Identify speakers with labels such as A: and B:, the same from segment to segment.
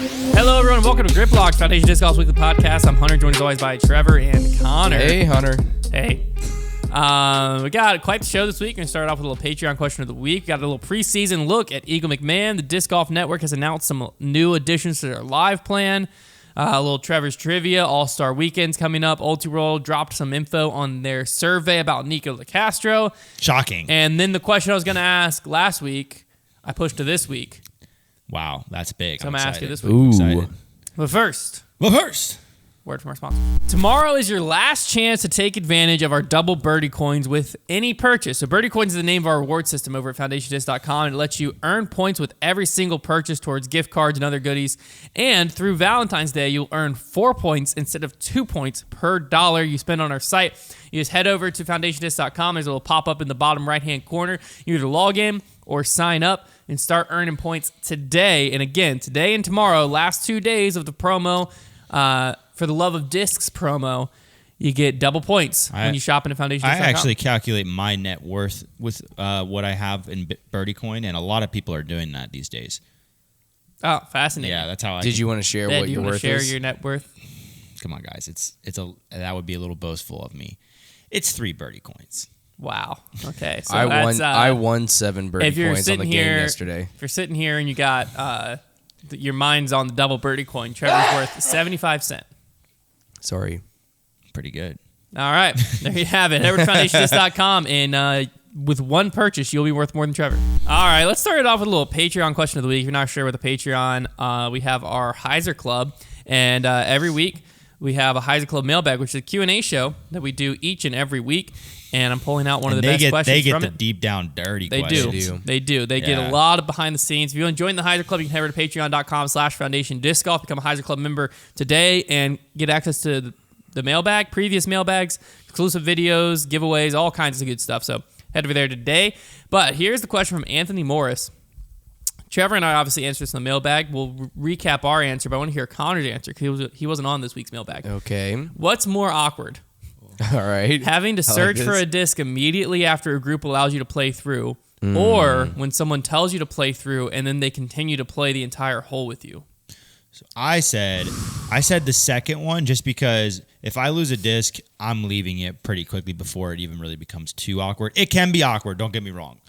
A: Hello, everyone. Welcome to Grip Locks, Foundation Disc Golf's weekly podcast. I'm Hunter, joined as always by Trevor and Konner.
B: Hey, Hunter.
A: Hey. We got quite the show this week. We're going to start off with a little Patreon question of the week. We got a little preseason look at Eagle McMahon. The Disc Golf Network has announced some new additions to their live plan. A little Trevor's Trivia, All-Star Weekend's coming up. Ultiworld dropped some info on their survey about Nico DeCastro.
C: Shocking.
A: And then the question I was going to ask last week, I pushed to this week.
C: Wow, that's big.
A: So I'm going to ask you this week.
B: Ooh.
A: But first, word from our sponsor. Tomorrow is your last chance to take advantage of our double birdie coins with any purchase. So birdie coins is the name of our reward system over at foundationdisc.com, and it lets you earn points with every single purchase towards gift cards and other goodies. And through Valentine's Day, you'll earn 4 points instead of 2 points per dollar you spend on our site. You just head over to foundationdisc.com. There's a little pop-up in the bottom right-hand corner. You either log in or sign up and start earning points today. And again, today and tomorrow, last 2 days of the promo, for the Love of Discs promo, you get double points when you shop into foundationdisc.com.
C: I actually calculate my net worth with what I have in Birdie Coin, and a lot of people are doing that these days.
A: Oh, fascinating.
C: Yeah, that's how I...
B: Did you want to share what your worth is?
A: Do you want to share your net worth?
C: Come on, guys. That would be a little boastful of me. It's 3 Birdie Coins.
A: Wow. Okay. So
B: I won 7 birdie coins on the game yesterday.
A: If you're sitting here and you got your mind's on the double birdie coin, Trevor's worth 75 cents.
B: Sorry.
C: Pretty good.
A: All right. There you have it. Head over to foundationdisc.com, and with one purchase, you'll be worth more than Trevor. All right. Let's start it off with a little Patreon question of the week. If you're not sure what the Patreon, we have our Heiser Club, and every week we have a Heiser Club mailbag, which is a Q&A show that we do each and every week. And I'm pulling out one of the best questions
C: They get
A: from
C: the
A: it.
C: deep down dirty
A: They
C: questions.
A: They do. They get a lot of behind the scenes. If you want to join the Heiser Club, you can head over to patreon.com/Foundation Disc Golf, become a Heiser Club member today, and get access to the mailbag, previous mailbags, exclusive videos, giveaways, all kinds of good stuff. So head over there today. But here's the question from Anthony Morris. Trevor and I obviously answered this in the mailbag. We'll recap our answer, but I want to hear Connor's answer because he wasn't on this week's mailbag.
B: Okay.
A: What's more awkward?
B: All right.
A: Having to search for a disc immediately after a group allows you to play through, or when someone tells you to play through and then they continue to play the entire hole with you.
C: So I said the second one just because if I lose a disc, I'm leaving it pretty quickly before it even really becomes too awkward. It can be awkward, don't get me wrong.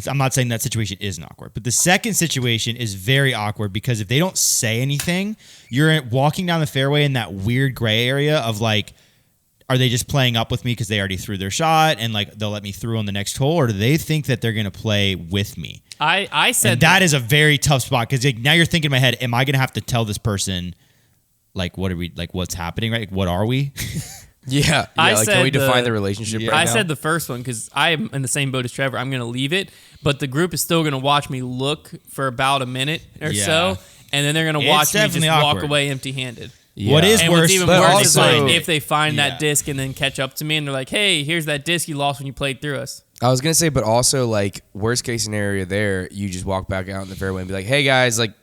C: I'm not saying that situation isn't awkward, but the second situation is very awkward because if they don't say anything, you're walking down the fairway in that weird gray area of like, are they just playing up with me because they already threw their shot and like they'll let me through on the next hole, or do they think that they're going to play with me?
A: I said
C: and that is a very tough spot because now you're thinking in my head, am I going to have to tell this person like what's happening, right? Like, what are we?
B: Yeah. Can we define the relationship right now?
A: I said the first one because I'm in the same boat as Trevor. I'm going to leave it, but the group is still going to watch me look for about a minute or so, and then they're going to watch me just walk away empty-handed.
C: Yeah. What is
A: and
C: worse?
A: What's even
B: but
A: worse
B: also,
A: is like if they find that disc and then catch up to me and they're like, "Hey, here's that disc you lost when you played through us."
B: I was gonna say, but also like worst case scenario, there you just walk back out in the fairway and be like, "Hey guys, like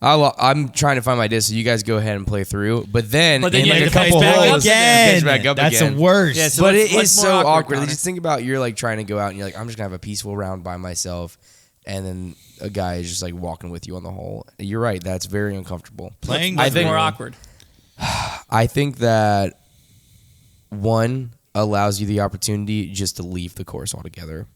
B: I'm trying to find my disc, so you guys go ahead and play through." But then
A: you
B: in
A: have
B: like
A: to
B: a couple
A: back up
B: holes,
A: again.
C: That's the worst.
A: Yeah, so
B: but it
A: what's
B: is
A: more
B: so awkward.
A: Connor?
B: Just think about you're like trying to go out and you're like, I'm just gonna have a peaceful round by myself, and then a guy is just like walking with you on the hole. You're right. That's very uncomfortable.
A: I think more awkward.
B: I think that one allows you the opportunity just to leave the course altogether.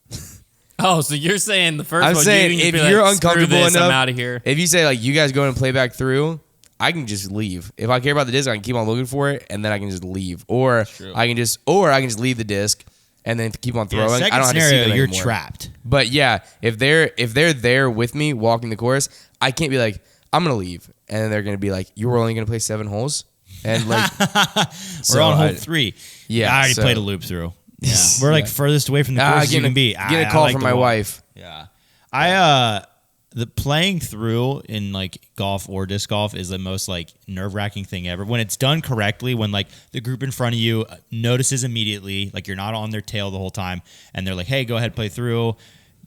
A: Oh, so you're saying the first
B: I'm
A: one?
B: saying
A: you
B: if
A: be
B: you're
A: like,
B: uncomfortable
A: this,
B: enough,
A: I'm out of here.
B: If you say like you guys go and play back through, I can just leave. If I care about the disc, I can keep on looking for it, and then I can just leave, or I can just leave the disc and then keep on throwing.
C: Second
B: I don't have to see
C: scenario,
B: them
C: you're
B: anymore.
C: trapped.
B: But yeah, if they're there with me walking the course, I can't be like I'm gonna leave, and then they're gonna be like, you were only gonna play 7 holes. And like
C: we're on hole 3.
B: Yeah,
C: I already played a loop through. Yeah. We're like furthest away from the course you can be.
B: Get a call from my wife.
C: Yeah. The playing through in like golf or disc golf is the most like nerve-wracking thing ever. When it's done correctly, when like the group in front of you notices immediately, like you're not on their tail the whole time, and they're like, "Hey, go ahead, play through."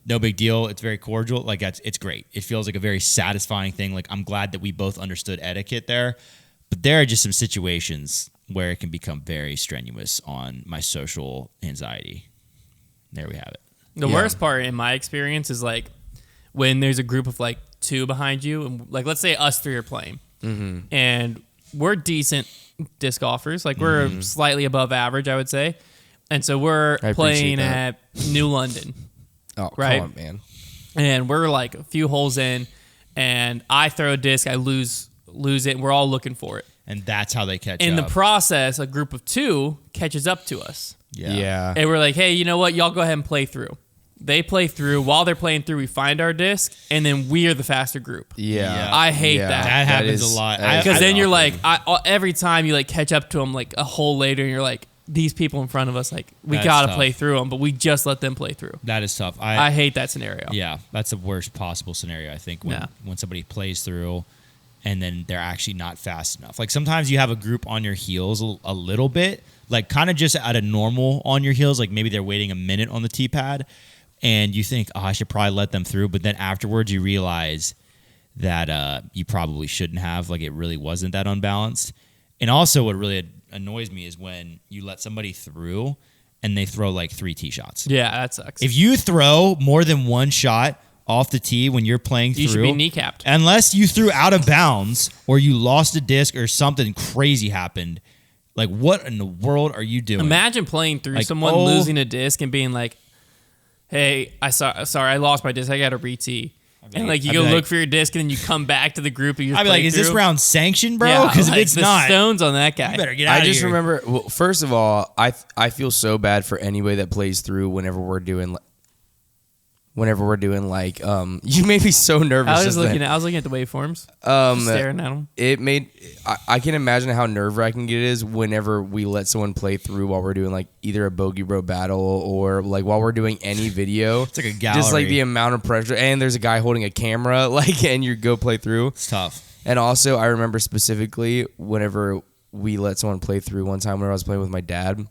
C: No big deal. It's very cordial. Like it's great. It feels like a very satisfying thing. Like I'm glad that we both understood etiquette there. But there are just some situations where it can become very strenuous on my social anxiety. There we have it.
A: The worst part in my experience is like when there's a group of like 2 behind you, and like let's say us 3 are playing, and we're decent disc golfers. Like we're slightly above average, I would say. And so we're playing at New London.
B: Oh,
A: right?
B: come on, man.
A: And we're like a few holes in, and I throw a disc, I lose it, and we're all looking for it.
C: And that's how they catch up.
A: In the process, a group of 2 catches up to us.
B: Yeah.
A: And we're like, hey, you know what? Y'all go ahead and play through. They play through. While they're playing through, we find our disc, and then we are the faster group.
B: Yeah.
A: I hate that.
C: That happens a lot.
A: Because then you're like, every time you like catch up to them like a hole later, and you're like, these people in front of us, like we got to play through them, but we just let them play through.
C: That is tough.
A: I hate that scenario.
C: Yeah, that's the worst possible scenario, I think, when somebody plays through and then they're actually not fast enough. Like sometimes you have a group on your heels a little bit, like kind of just at a normal on your heels, like maybe they're waiting a minute on the tee pad, and you think, oh, I should probably let them through, but then afterwards you realize that you probably shouldn't have, like it really wasn't that unbalanced. And also what really annoys me is when you let somebody through and they throw like 3 tee shots.
A: Yeah, that sucks.
C: If you throw more than 1 shot off the tee when you're playing through,
A: you should be kneecapped.
C: Unless you threw out of bounds or you lost a disc or something crazy happened. Like, what in the world are you doing?
A: Imagine playing through
C: like,
A: someone losing a disc and being like, hey, sorry, I lost my disc. I got to re-tee. And like you go look for your disc, and then you come back to the group, and you.
C: I'd be like, "Is this round sanctioned, bro? Because if it's
A: the
C: not,
A: stones on that guy.
C: You better get out of here."
B: I just remember. Well, first of all, I feel so bad for anybody that plays through whenever we're doing like you made me so nervous.
A: I was looking at the waveforms, staring at them.
B: It made I can imagine how nerve-wracking it is whenever we let someone play through while we're doing like either a bogey bro battle or like while we're doing any video.
C: It's like a gallery.
B: Just like the amount of pressure, and there's a guy holding a camera, like, and you go play through.
C: It's tough.
B: And also, I remember specifically whenever we let someone play through one time when I was playing with my dad,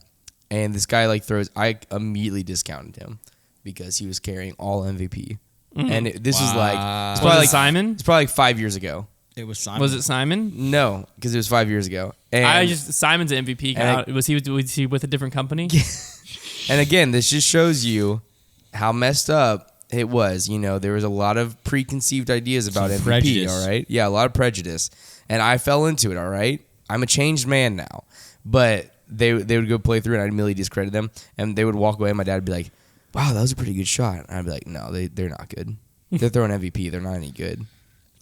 B: and this guy like throws. I immediately discounted him because he was carrying all MVP. And this was like... It's probably like
A: Simon?
B: It's probably like 5 years ago.
C: It was Simon.
A: Was it Simon?
B: No, because it was 5 years ago. And
A: Simon's an MVP. Was he with a different company?
B: And again, this just shows you how messed up it was. You know, there was a lot of preconceived ideas about MVP,
C: prejudice.
B: all right? Yeah, a lot of prejudice. And I fell into it, all right? I'm a changed man now. But they would go play through, and I'd immediately discredit them. And they would walk away, and my dad would be like, wow, that was a pretty good shot. And I'd be like, no, they're not good. They're throwing MVP. They're not any good.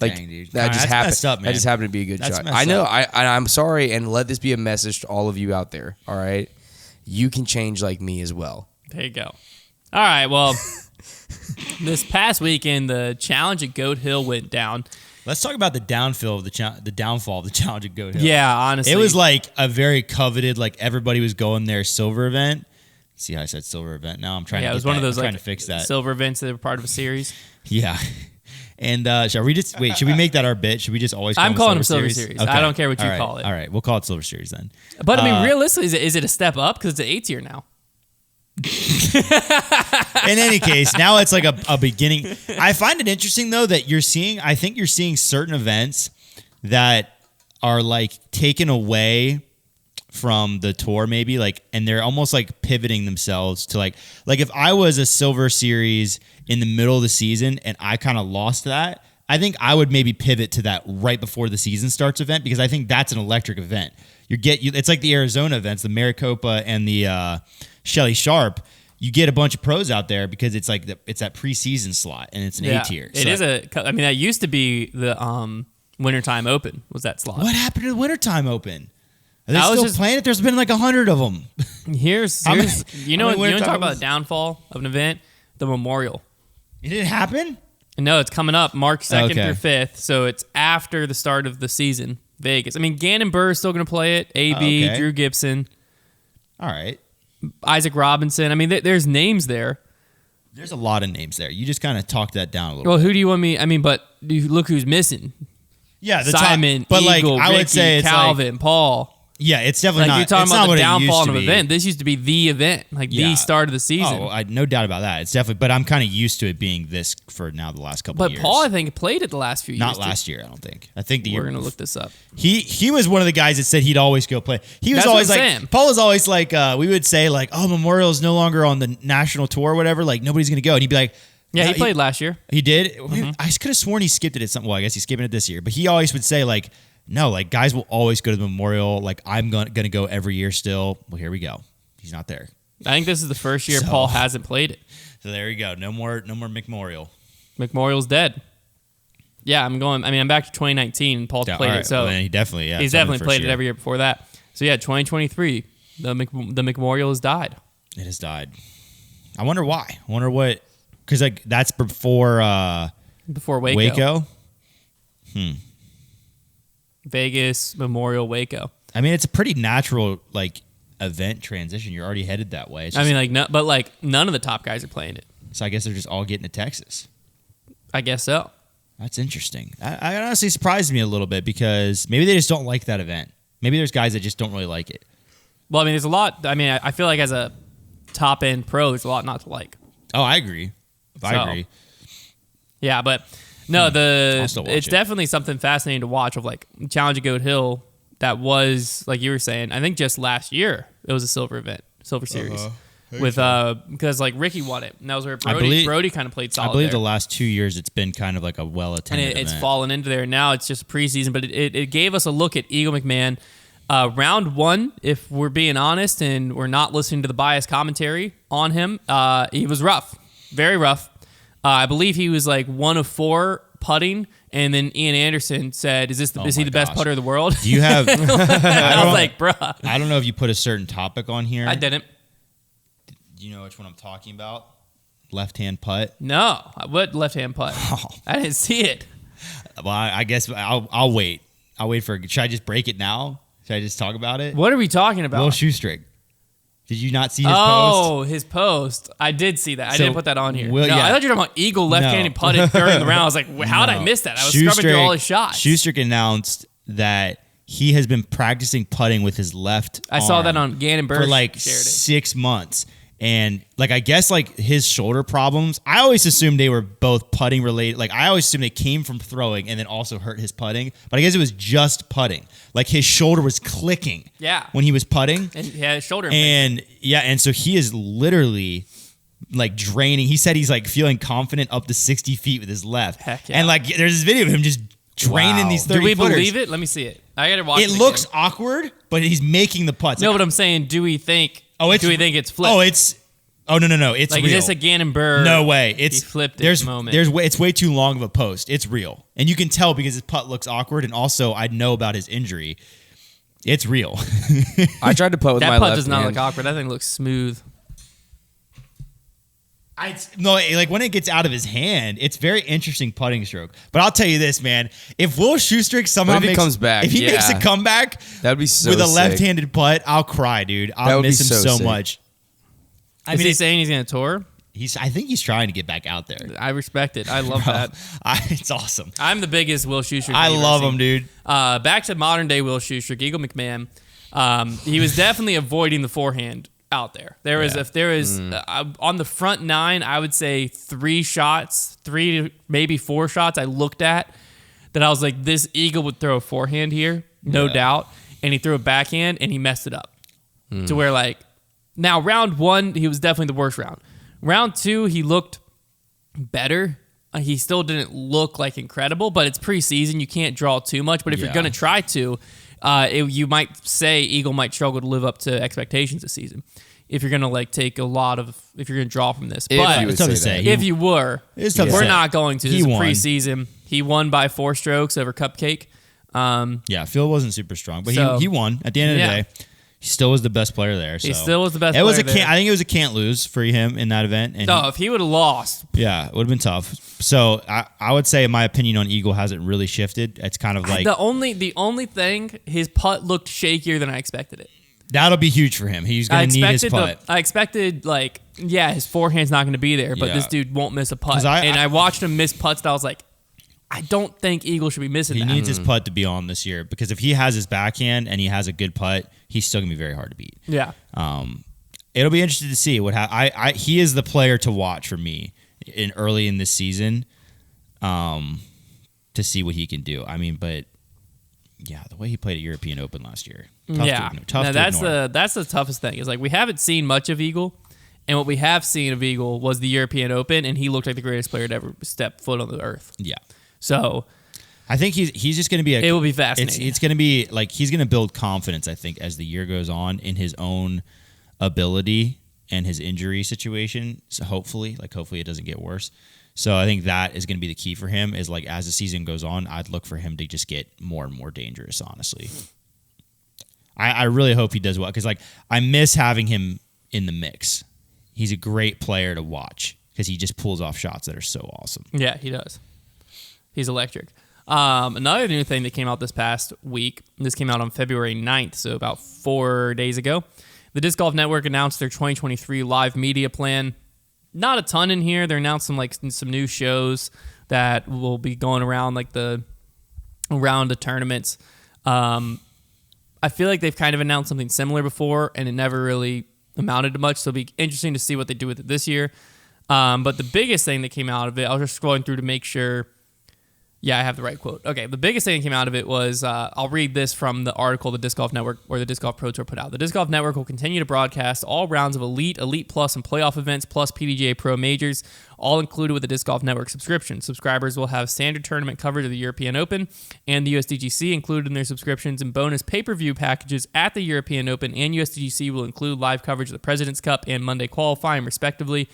B: Like,
C: dang, dude.
B: that just happened.
C: Messed up, man.
B: That just happened to be a good
C: That's
B: shot.
C: messed
B: I know.
C: up.
B: I'm sorry, and let this be a message to all of you out there. All right, you can change like me as well.
A: There you go. All right. Well, this past weekend, the challenge at Goat Hill went down.
C: Let's talk about the downfall of the challenge at Goat Hill.
A: Yeah, honestly,
C: it was like a very coveted. Like everybody was going there silver event. See how I said silver event? Now I'm trying.
A: Yeah,
C: to
A: it was
C: get
A: one
C: that.
A: of those
C: I'm
A: like
C: trying to fix that.
A: silver events that were part of a series.
C: Yeah. And shall we just wait? Should we make that our bit? Should we just always?
A: I'm calling them Silver Series. I don't care what you call it.
C: All right, we'll call it Silver Series then.
A: But I mean, realistically, is it a step up because it's an 8th year now?
C: In any case, now it's like a beginning. I find it interesting though that I think you're seeing certain events that are like taken away from the tour maybe, like, and they're almost like pivoting themselves to like if I was a Silver Series in the middle of the season and I kind of lost that, I think I would maybe pivot to that right before the season starts event, because I think that's an electric event. It's like the Arizona events, the Maricopa and the Shelly Sharp. You get a bunch of pros out there because it's like it's that preseason slot and it's an A tier.
A: It is that used to be the Wintertime Open was that slot.
C: What happened to the Wintertime Open? Are they still playing it? There's been like 100 of them.
A: Here's you know talk about the downfall of an event, the Memorial.
C: It didn't happen?
A: No, it's coming up March 2nd through 5th, so it's after the start of the season. Vegas. I mean, Ganon Burr is still going to play it. AB, Drew Gibson.
C: All right.
A: Isaac Robinson. I mean, there's names there.
C: There's a lot of names there. You just kind of talked that down a little bit.
A: Well, who do you want me? I mean, but look who's missing.
C: Yeah, the
A: Simon,
C: but
A: Eagle,
C: like I
A: Ricky,
C: would say it's
A: Calvin, Paul.
C: Yeah, it's definitely not.
A: You're talking
C: it's
A: about
C: not
A: the
C: what
A: downfall of an
C: be.
A: event. This used to be the event, the start of the season.
C: Oh, no doubt about that. It's definitely, but I'm kind of used to it being this for now the last couple of years.
A: But Paul, I think, played it the last few years.
C: Not last year, I don't think. I think the year.
A: We're gonna look this up.
C: He was one of the guys that said he'd always go play. He was
A: That's
C: always
A: what I'm
C: like
A: saying.
C: Paul was always like we would say like, oh, Memorial is no longer on the national tour or whatever. Like nobody's gonna go, and he'd be like,
A: Yeah,
C: no,
A: he played last year.
C: He did. I could have sworn he skipped it at some. Well, I guess he's skipping it this year. But he always would say like, No, like guys will always go to the Memorial. Like I'm gonna go every year still. Well, here we go. He's not there.
A: I think this is the first year Paul hasn't played it.
C: So there you go. No more McMemorial.
A: McMemorial's dead. Yeah, I'm back to 2019 and Paul's played it. So
C: he definitely,
A: he's definitely played it every year before that. So yeah, 2023, the McMemorial has died.
C: It has died. I wonder why. I wonder what, because like that's before Waco.
A: Vegas, Memorial, Waco.
C: I mean, it's a pretty natural like event transition. You're already headed that way.
A: None of the top guys are playing it.
C: So I guess they're just all getting to Texas.
A: I guess so.
C: That's interesting. I honestly surprised me a little bit because maybe they just don't like that event. Maybe there's guys that just don't really like it.
A: Well, I mean, there's a lot. I mean, I feel like as a top end pro, there's a lot not to like.
C: Oh, I agree. I agree.
A: Yeah, but no,
C: it's
A: definitely something fascinating to watch of like Challenge at Goat Hill. That was, like you were saying, I think just last year it was a silver series. With because like Ricky won it, and that was where Brody kind of played solid.
C: I believe
A: there.
C: The last 2 years it's been kind of like a well-attended
A: and it's
C: event.
A: fallen into there. Now it's just preseason, but it gave us a look at Eagle McMahon. Round one, if we're being honest and we're not listening to the biased commentary on him, he was rough, very rough. I believe he was like 1 of 4 putting, and then Ian Anderson said, "Is he the best putter in the world?"
C: Do you have?
A: I was like, "Bruh."
C: I don't know if you put a certain topic on here.
A: I didn't.
C: Do you know which one I'm talking about? Left-hand putt?
A: No. What left-hand putt?
C: Oh.
A: I didn't see it.
C: Well, I guess I'll wait. I'll wait for. Should I just break it now? Should I just talk about it?
A: What are we talking about?
C: Will Shoestrick. Did you not see his post?
A: Oh, his post. I did see that. I didn't put that on here.
C: I
A: thought you were talking about Eagle left-handed putted during the round. I was like, how did I miss that? I was scrubbing through all his shots.
C: Shoestrick announced that he has been practicing putting with his left
A: I saw that on Ganon Burr
C: for like 6 months. And like I guess like his shoulder problems, I always assumed they were both putting related. Like I always assumed they came from throwing and then also hurt his putting. But I guess it was just putting. Like his shoulder was clicking.
A: Yeah.
C: When he was putting.
A: And he had his shoulder.
C: And so he is literally like draining. He said he's like feeling confident up to 60 feet with his left.
A: Heck yeah.
C: And like there's this video of him just draining these 30
A: Do we
C: footers.
A: believe it? Let me see it. I gotta watch it.
C: It looks awkward, but he's making the putts.
A: No, but I'm saying, do we think it's flipped?
C: No. It's
A: like,
C: real.
A: is this a Gannon Burr?
C: No way.
A: He flipped it moment.
C: It's way too long of a post. It's real. And you can tell because his putt looks awkward. And also, I know about his injury. It's real.
B: I tried to putt with my
A: left hand. That putt
B: left
A: does not
B: hand.
A: look awkward. That thing looks smooth.
C: Like when it gets out of his hand, it's very interesting putting stroke. But I'll tell you this, man. If Will Shoestrick somehow
B: comes back,
C: if he makes a comeback,
B: that'd be so
C: with a
B: sick.
C: left-handed putt, I'll cry, dude. I'll miss him so
B: sick.
C: much.
A: Is he saying he's going to tour?
C: I think he's trying to get back out there.
A: I respect it. I love that.
C: It's awesome.
A: I'm the biggest Will Shoestrick.
C: I love him, dude.
A: Back to modern day Will Shoestrick, Eagle McMahon. He was definitely avoiding the forehand out there. There was on the front 9, I would say 3 to maybe 4 shots I looked at that I was like, this Eagle would throw a forehand here, no doubt. And he threw a backhand and he messed it up. To where like, now round 1, he was definitely the worst round. Round 2, he looked better. He still didn't look like incredible, but it's preseason. You can't draw too much. But if you're going to try to, you might say Eagle might struggle to live up to expectations this season. If you're going to like take if you're going to draw from this. But
C: it's tough to say.
A: If you were, we're not going to. This is
C: won.
A: preseason. He won by 4 strokes over Cupcake.
C: Phil wasn't super strong, but he won at the end of the day. He still was the best player there. So.
A: He still was the best player there.
C: I think it was a can't lose for him in that event. And
A: if he would have lost.
C: Yeah, it would have been tough. So I would say my opinion on Eagle hasn't really shifted. It's kind of like...
A: The only thing, his putt looked shakier than I expected it.
C: That'll be huge for him. He's going to need his putt.
A: I expected, his forehand's not going to be there, but this dude won't miss a putt. I watched him miss putts, and I was like, I don't think Eagle should be missing that.
C: He needs his putt to be on this year because if he has his backhand and he has a good putt, he's still going to be very hard to beat.
A: Yeah.
C: It'll be interesting to see what he is the player to watch for me early in this season to see what he can do. I mean, but yeah, the way he played at European Open last year. Tough to ignore.
A: That's the toughest thing. Is like we haven't seen much of Eagle, and what we have seen of Eagle was the European Open, and he looked like the greatest player to ever step foot on the earth.
C: Yeah.
A: So
C: I think he's just going to be.
A: It will be fascinating.
C: It's going to be like he's going to build confidence. I think as the year goes on in his own ability and his injury situation. So hopefully it doesn't get worse. So I think that is going to be the key for him. Is like as the season goes on, I'd look for him to just get more and more dangerous. Honestly, I really hope he does well because like I miss having him in the mix. He's a great player to watch because he just pulls off shots that are so awesome.
A: Yeah, he does. He's electric. Another new thing that came out this past week, this came out on February 9th, so about 4 days ago. The Disc Golf Network announced their 2023 live media plan. Not a ton in here. They're announcing like some new shows that will be going around like around the tournaments. I feel like they've kind of announced something similar before, and it never really amounted to much, so it'll be interesting to see what they do with it this year. But the biggest thing that came out of it, I was just scrolling through to make sure. Yeah, I have the right quote. Okay, the biggest thing that came out of it was, I'll read this from the article the Disc Golf Network or the Disc Golf Pro Tour put out. The Disc Golf Network will continue to broadcast all rounds of Elite, Elite Plus, and playoff events, plus PDGA Pro Majors, all included with the Disc Golf Network subscription. Subscribers will have standard tournament coverage of the European Open and the USDGC included in their subscriptions, and bonus pay-per-view packages at the European Open and USDGC will include live coverage of the President's Cup and Monday qualifying, respectively,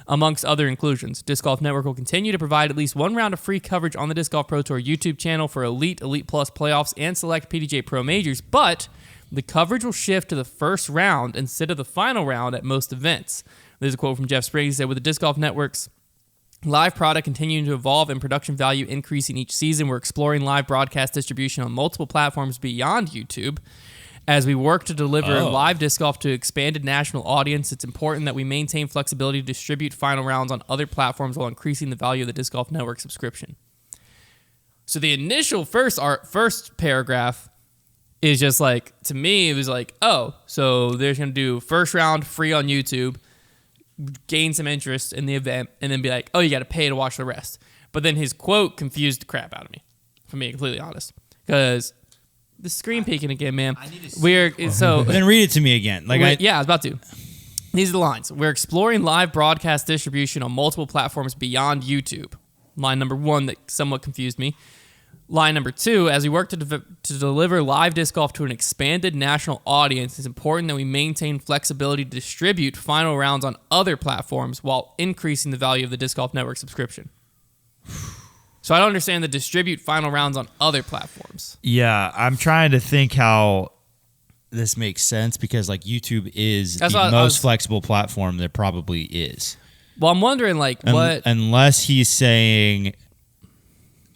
A: amongst other inclusions. Disc Golf Network will continue to provide at least one round of free coverage on the Disc Golf Pro Tour YouTube channel for Elite, Elite Plus playoffs, and select PDGA Pro Majors, but the coverage will shift to the first round instead of the final round at most events. There's a quote from Jeff Spriggs. He said, with the Disc Golf Network's live product continuing to evolve and production value increasing each season, we're exploring live broadcast distribution on multiple platforms beyond YouTube. As we work to deliver live disc golf to expanded national audience, it's important that we maintain flexibility to distribute final rounds on other platforms while increasing the value of the Disc Golf Network subscription. So the initial first paragraph is just like, to me, it was like, oh, so they're going to do first round free on YouTube, gain some interest in the event, and then be like, oh, you got to pay to watch the rest. But then his quote confused the crap out of me, if I'm being completely honest, because the screen peeking again, man.
C: Then read it to me again.
A: I was about to. These are the lines. We're exploring live broadcast distribution on multiple platforms beyond YouTube. Line number 1 that somewhat confused me. Line number 2, as we work to deliver live disc golf to an expanded national audience, it's important that we maintain flexibility to distribute final rounds on other platforms while increasing the value of the Disc Golf Network subscription. So I don't understand the distribute final rounds on other platforms.
C: Yeah, I'm trying to think how this makes sense because like YouTube is the most flexible platform there probably is.
A: Well, I'm wondering what
C: unless he's saying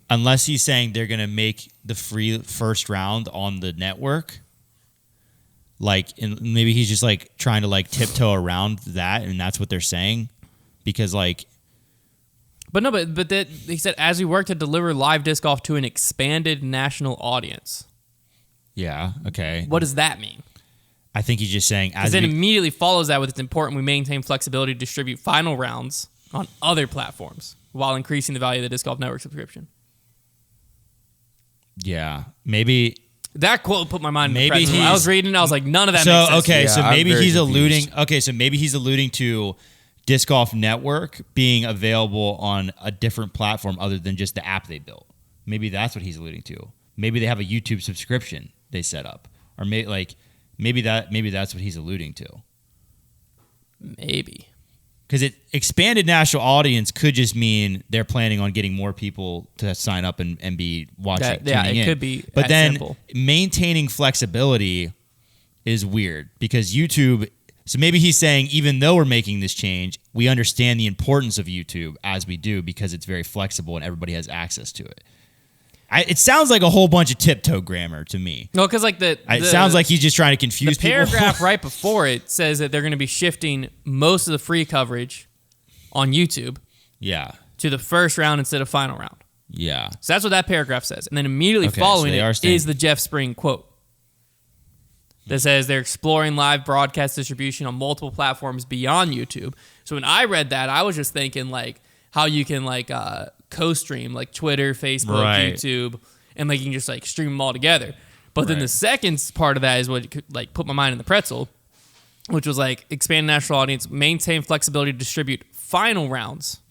C: they're going to make the free first round on the network. And maybe he's just like trying to like tiptoe around that and that's what they're saying because like
A: But he said, as we work to deliver live disc golf to an expanded national audience.
C: Yeah, okay.
A: What does that mean?
C: I think he's just saying...
A: Because then immediately follows that with it's important we maintain flexibility to distribute final rounds on other platforms while increasing the value of the Disc Golf Network subscription.
C: Yeah, maybe...
A: That quote put my mind in the pretzel. I was reading, I was like, none of that makes sense.
C: Okay,
B: yeah,
C: so maybe he's alluding... Okay, so maybe he's alluding to Disc Golf Network being available on a different platform other than just the app they built. Maybe that's what he's alluding to. Maybe they have a YouTube subscription they set up, or maybe that's what he's alluding to.
A: Maybe
C: because it expanded national audience could just mean they're planning on getting more people to sign up and be watching.
A: Could be.
C: But then
A: simple.
C: Maintaining flexibility is weird because YouTube. So maybe he's saying, even though we're making this change, we understand the importance of YouTube as we do because it's very flexible and everybody has access to it. It sounds like a whole bunch of tiptoe grammar to me.
A: No, because
C: it sounds like he's just trying to confuse people.
A: The paragraph right before it says that they're going to be shifting most of the free coverage on YouTube to the first round instead of final round.
C: Yeah.
A: So that's what that paragraph says. And then immediately following it is the Jeff Spring quote that says they're exploring live broadcast distribution on multiple platforms beyond YouTube. So when I read that, I was just thinking like how you can co-stream like Twitter, Facebook, YouTube, and like you can just like stream them all together. But then the second part of that is what like put my mind in the pretzel, which was like expand national audience, maintain flexibility to distribute final rounds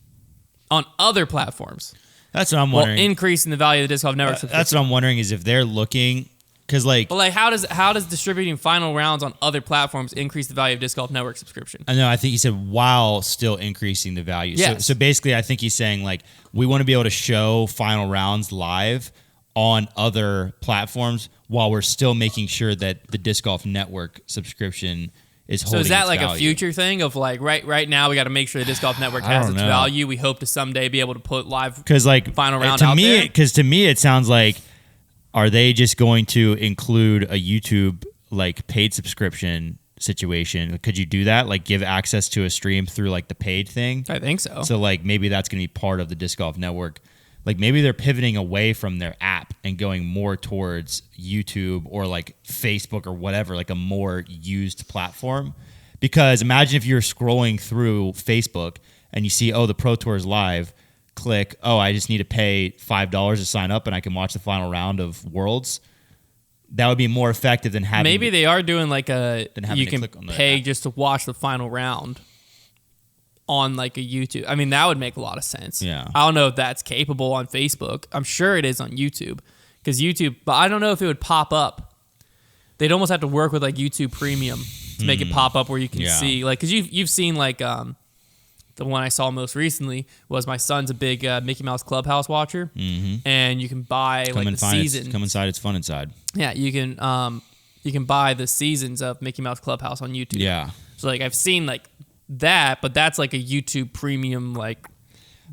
A: on other platforms.
C: That's what I'm wondering.
A: Increasing the value of the disc golf network subscription.
C: That's what I'm wondering is if they're looking, because like,
A: but like how does distributing final rounds on other platforms increase the value of disc golf network subscription?
C: I know. I think he said while still increasing the value.
A: Yes.
C: So basically, I think he's saying like we want to be able to show final rounds live on other platforms while we're still making sure that the disc golf network subscription is holding.
A: So is that
C: its
A: like
C: value.
A: a future thing of like right now we got to make sure the disc golf network has its value? We hope to someday be able to put live final round out there.
C: Because to me it sounds like, are they just going to include a YouTube like paid subscription situation? Could you do that? Like give access to a stream through like the paid thing?
A: I think so.
C: So like maybe that's going to be part of the disc golf network. Like maybe they're pivoting away from their app and going more towards YouTube or like Facebook or whatever, like a more used platform. Because imagine if you're scrolling through Facebook and you see, oh, the Pro Tour is live. Click, oh, I just need to pay $5 to sign up and I can watch the final round of Worlds. That would be more effective than having.
A: Maybe they are doing like you can pay
C: app
A: just to watch the final round on like a YouTube. I mean, that would make a lot of sense.
C: Yeah.
A: I don't know if that's capable on Facebook. I'm sure it is on YouTube because YouTube, but I don't know if it would pop up. They'd almost have to work with like YouTube Premium to make it pop up where you can see like, because you've seen like the one I saw most recently was my son's a big Mickey Mouse Clubhouse watcher, and you can buy like the season.
C: Come inside, it's fun inside.
A: Yeah, you can buy the seasons of Mickey Mouse Clubhouse on YouTube.
C: Yeah.
A: So like I've seen like that, but that's like a YouTube Premium like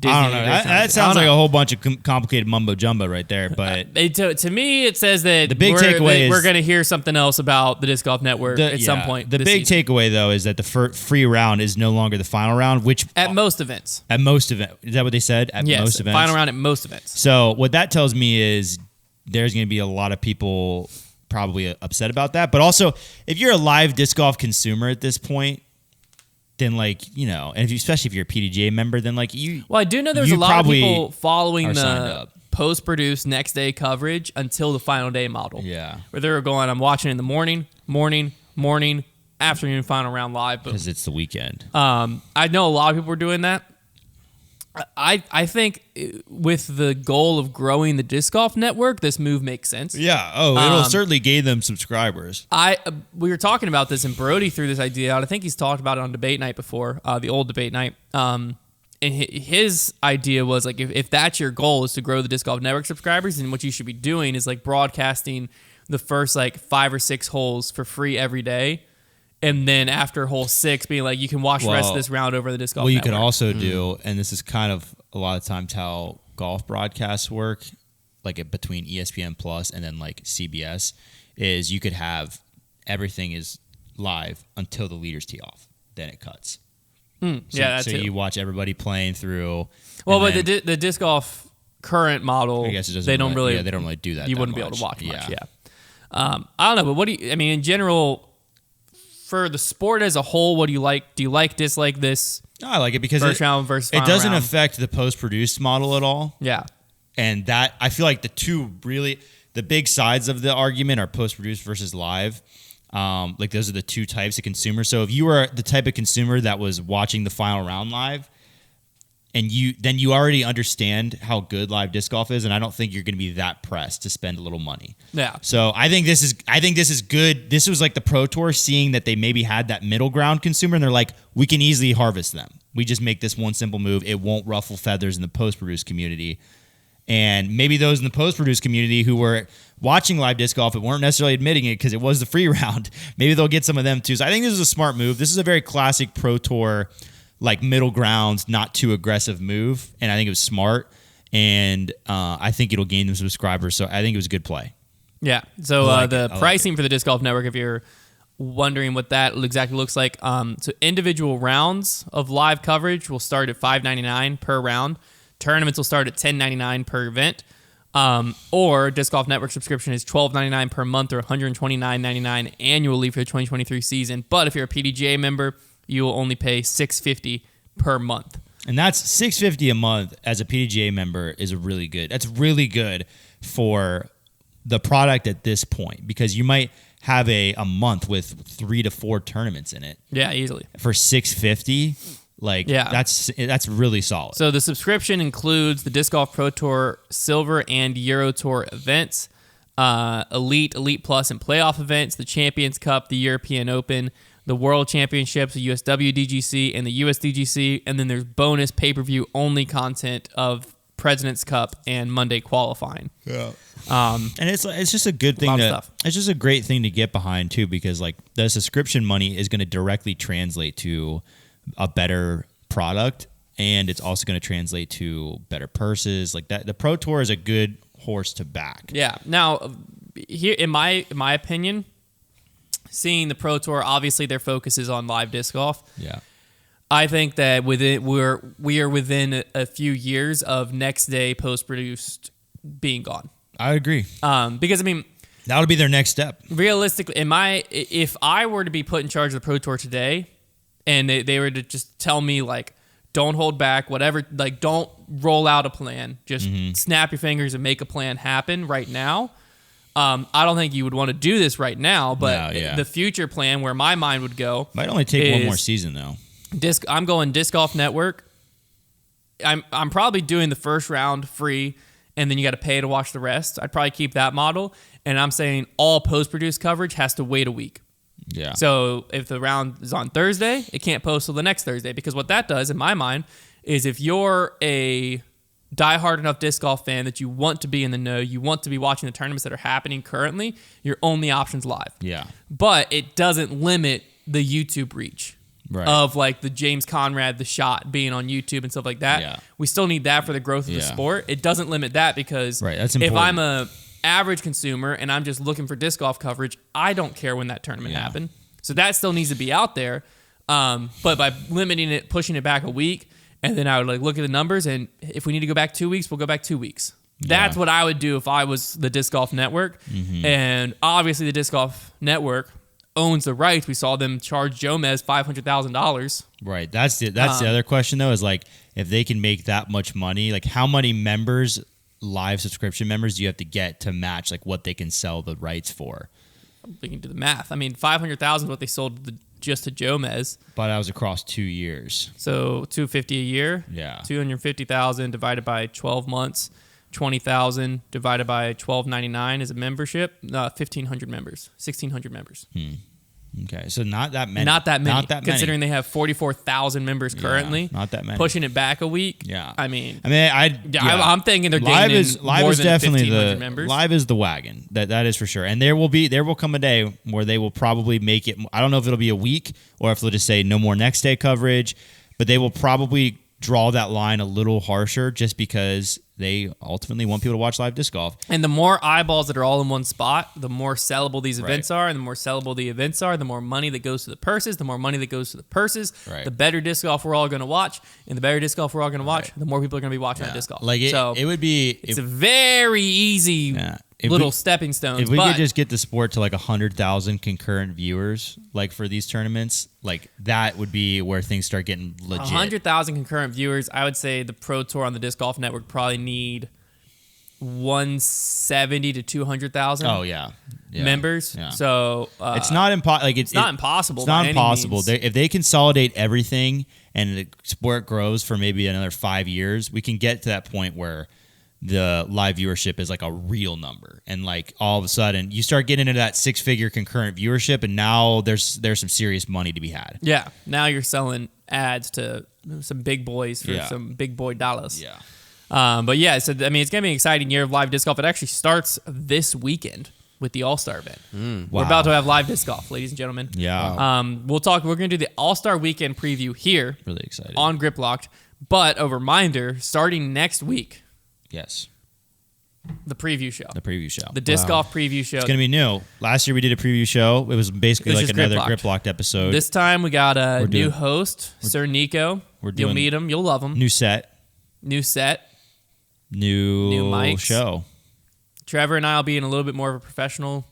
A: Disney.
C: I don't know. That sounds like a whole bunch of complicated mumbo jumbo right there. But
A: to me, it says that
C: the big takeaway is
A: we're going to hear something else about the Disc Golf Network at some point.
C: The big takeaway though is that the free round is no longer the final round, which
A: at most events.
C: At most events, is that what they said? At most events,
A: final round at most events.
C: So what that tells me is there's going to be a lot of people probably upset about that. But also, if you're a live disc golf consumer at this point, then like, you know, and especially if you're a PDGA member, then like you.
A: Well, I do know there's a lot of people following the post-produced next day coverage until the final day model.
C: Yeah.
A: Where they're going, I'm watching in the morning, afternoon, final round live.
C: Because it's the weekend.
A: I know a lot of people are doing that. I think with the goal of growing the disc golf network, this move makes sense.
C: Yeah. Oh, it'll certainly gain them subscribers.
A: We were talking about this, and Brody threw this idea out. I think he's talked about it on debate night before, the old debate night. And his idea was like, if that's your goal is to grow the disc golf network subscribers, then what you should be doing is like broadcasting the first like 5 or 6 holes for free every day. And then after hole 6, being like, you can watch the rest of this round over the disc golf network.
C: What you can also do, and this is kind of a lot of times how golf broadcasts work, like between ESPN Plus and then like CBS, is you could have everything is live until the leaders tee off. Then it cuts.
A: So
C: you watch everybody playing through.
A: Well, but the disc golf current model,
C: I guess it doesn't
A: they don't really
C: do that.
A: You wouldn't be able to watch much. Yeah. I don't know, but in general, for the sport as a whole, what do you like? Do you like, dislike this?
C: No, I like it because
A: first round versus final
C: it doesn't
A: round?
C: affect the post-produced model at all.
A: Yeah.
C: And that, I feel like the big sides of the argument are post-produced versus live. Like those are the two types of consumers. So if you were the type of consumer that was watching the final round live, and you already understand how good live disc golf is, and I don't think you're going to be that pressed to spend a little money.
A: Yeah.
C: So I think this is good. This was like the Pro Tour seeing that they maybe had that middle ground consumer, and they're like, we can easily harvest them. We just make this one simple move. It won't ruffle feathers in the post-produced community. And maybe those in the post-produced community who were watching live disc golf and weren't necessarily admitting it because it was the free round, maybe they'll get some of them too. So I think this is a smart move. This is a very classic Pro Tour, like middle ground, not too aggressive move. And I think it was smart. And I think it'll gain them subscribers. So I think it was a good play.
A: Yeah. So the pricing for the Disc Golf Network, if you're wondering what that exactly looks like, so individual rounds of live coverage will start at $5.99 per round. Tournaments will start at $10.99 per event. Or Disc Golf Network subscription is $12.99 per month or $129.99 annually for the 2023 season. But if you're a PDGA member, you will only pay $6.50 per month.
C: And that's $6.50 a month as a PDGA member is really good. That's really good for the product at this point because you might have a month with 3 to 4 tournaments in it.
A: Yeah, easily.
C: For $6.50, Like,
A: Yeah.
C: that's really solid.
A: So the subscription includes the Disc Golf Pro Tour Silver and Euro Tour events, Elite, Elite Plus, and playoff events, the Champions Cup, the European Open, the World Championships, the USWDGC, and the USDGC, and then there's bonus pay-per-view only content of President's Cup and Monday qualifying.
C: Yeah. And it's just a good thing it's just a great thing to get behind too, because like the subscription money is going to directly translate to a better product, and it's also going to translate to better purses. Like that, the Pro Tour is a good horse to back.
A: Yeah. Now, here in my opinion, seeing the Pro Tour, obviously their focus is on live disc golf.
C: Yeah.
A: I think that we are within a few years of next day post produced being gone.
C: I agree.
A: Because I mean,
C: that would be their next step.
A: Realistically, if I were to be put in charge of the Pro Tour today, and they were to just tell me like, don't hold back, whatever, like don't roll out a plan, just snap your fingers and make a plan happen right now. I don't think you would want to do this right now, but the future plan where my mind would go
C: might only take one more season though.
A: I'm going Disc Golf Network. I'm probably doing the first round free, and then you got to pay to watch the rest. I'd probably keep that model, and I'm saying all post-produced coverage has to wait a week.
C: Yeah.
A: So if the round is on Thursday, it can't post till the next Thursday, because what that does, in my mind, is if you're a diehard enough disc golf fan that you want to be in the know, you want to be watching the tournaments that are happening currently, your only option's live.
C: Yeah.
A: But it doesn't limit the YouTube reach.
C: Right.
A: Of like the James Conrad, the shot being on YouTube and stuff like that.
C: Yeah.
A: We still need that for the growth of the sport. It doesn't limit that, because
C: that's
A: if
C: important.
A: I'm a average consumer and I'm just looking for disc golf coverage, I don't care when that tournament happened. So that still needs to be out there. But by limiting it, pushing it back a week, and then I would like look at the numbers, and if we need to go back 2 weeks, we'll go back 2 weeks. That's what I would do if I was the Disc Golf Network. And obviously the Disc Golf Network owns the rights. We saw them charge Jomez $500,000.
C: Right. That's the other question though, is like, if they can make that much money, like how many members, live subscription members, do you have to get to match like what they can sell the rights for?
A: We can do the math. I mean, $500,000 is what they sold just to Jomez.
C: But that was across 2 years.
A: So $250 a year.
C: Yeah.
A: $250,000 divided by 12 months. $20,000 divided by $12.99 is a membership. 1,500 members. 1,600 members.
C: Okay, so not that many.
A: Not that many. Considering they have 44,000 members currently.
C: Not that many.
A: Pushing it back a week.
C: Yeah.
A: I'm thinking
C: I'm
A: thinking they're gaining more than 1,500 members.
C: Live is the wagon. That is for sure. And there will come a day where they will probably make it. I don't know if it'll be a week or if they'll just say no more next day coverage, but they will probably draw that line a little harsher, just because they ultimately want people to watch live disc golf.
A: And the more eyeballs that are all in one spot, the more sellable these events are, and the more sellable the events are, the more money that goes to the purses, the more money that goes to the purses, the better disc golf we're all going to watch, and the better disc golf we're all going to watch, the more people are going to be watching that disc golf.
C: Like it would be...
A: It's a very easy stepping stones.
C: If we could just get the sport to like 100,000 concurrent viewers, like for these tournaments, like that would be where things start getting legit.
A: 100,000 concurrent viewers. I would say the Pro Tour on the Disc Golf Network probably need 170 to 200,000.
C: Oh yeah.
A: Members.
C: Yeah.
A: So
C: it's not impossible. Like it's
A: not impossible.
C: It's not impossible. If they consolidate everything and the sport grows for maybe another 5 years, we can get to that point where the live viewership is like a real number, and like all of a sudden you start getting into that 6-figure concurrent viewership, and now there's some serious money to be had.
A: Yeah, now you're selling ads to some big boys for some big boy dollars.
C: Yeah.
A: But yeah, so I mean, it's gonna be an exciting year of live disc golf. It actually starts this weekend with the All-Star event.
C: Wow.
A: We're about to have live disc golf, ladies and gentlemen.
C: Yeah.
A: We're gonna do the All-Star weekend preview here.
C: Really excited.
A: On Grip Locked. But a reminder, starting next week.
C: Yes.
A: The preview show. The disc golf preview show.
C: It's going to be new. Last year we did a preview show. It was basically like another Grip Locked episode.
A: This time we got a new host, Sir Nico. You'll meet him. You'll love him.
C: New set.
A: New
C: mics. Show.
A: Trevor and I will be in a little bit more of a professional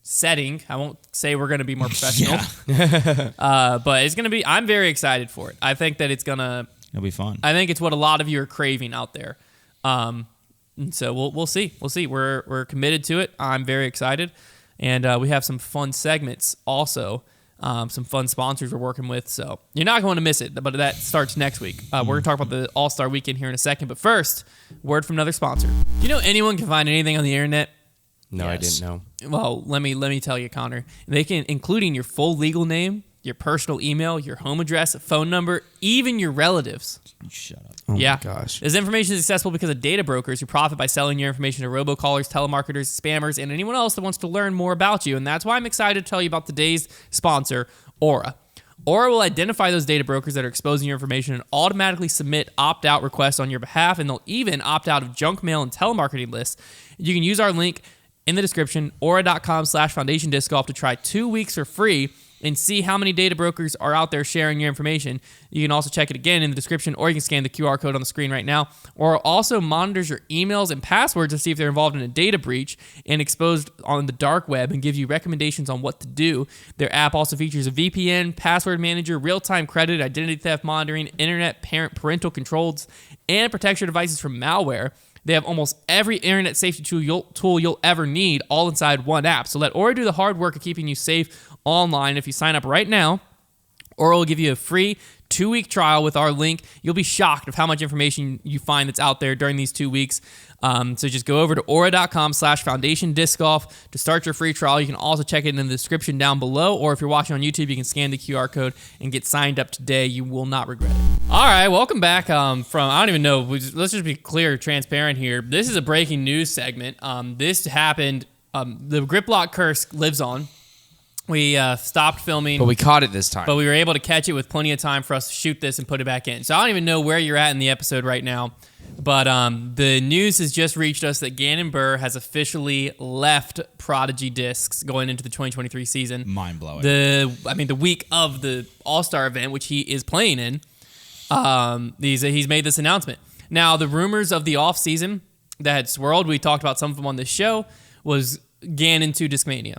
A: setting. I won't say we're going to be more professional. But it's going to be, I'm very excited for it. I think that it'll
C: be fun.
A: I think it's what a lot of you are craving out there. So we'll see. We're committed to it. I'm very excited, and we have some fun segments also some fun sponsors we're working with. So you're not going to miss it, but that starts next week. We're going to talk about the All-Star Weekend here in a second. But first, word from another sponsor. Do you know anyone can find anything on the internet?
B: No,
C: Yes.
B: I didn't know.
A: Well, let me tell you, Konner. They can, including your full legal name, your personal email, your home address, phone number, even your relatives.
C: Shut up.
B: Oh
A: Yeah.
B: my gosh.
A: This information is accessible because of data brokers who profit by selling your information to robocallers, telemarketers, spammers, and anyone else that wants to learn more about you. And that's why I'm excited to tell you about today's sponsor, Aura. Aura will identify those data brokers that are exposing your information and automatically submit opt-out requests on your behalf, and they'll even opt out of junk mail and telemarketing lists. You can use our link in the description, aura.com/foundation disc golf, to try 2 weeks for free and see how many data brokers are out there sharing your information. You can also check it again in the description, or you can scan the QR code on the screen right now. Or also monitors your emails and passwords to see if they're involved in a data breach and exposed on the dark web, and gives you recommendations on what to do. Their app also features a VPN, password manager, real-time credit, identity theft monitoring, internet parental controls, and protects your devices from malware. They have almost every internet safety tool you'll ever need all inside one app. So let Aura do the hard work of keeping you safe online. If you sign up right now, Aura will give you a free 2-week trial with our link. You'll be shocked of how much information you find that's out there during these 2 weeks. So just go over to aura.com/foundation disc golf to start your free trial. You can also check it in the description down below, or if you're watching on YouTube, you can scan the QR code and get signed up today. You will not regret it. All right, welcome back from, I don't even know, let's just be clear, transparent here. This is a breaking news segment. This happened, the grip lock curse lives on. We stopped filming.
B: But we caught it this time.
A: But we were able to catch it with plenty of time for us to shoot this and put it back in. So I don't even know where you're at in the episode right now. But the news has just reached us that Ganon Burr has officially left Prodigy Discs going into the 2023 season.
C: Mind-blowing.
A: The week of the All-Star event, which he is playing in, he's made this announcement. Now, the rumors of the offseason that had swirled, we talked about some of them on this show, was Ganon to Discmania.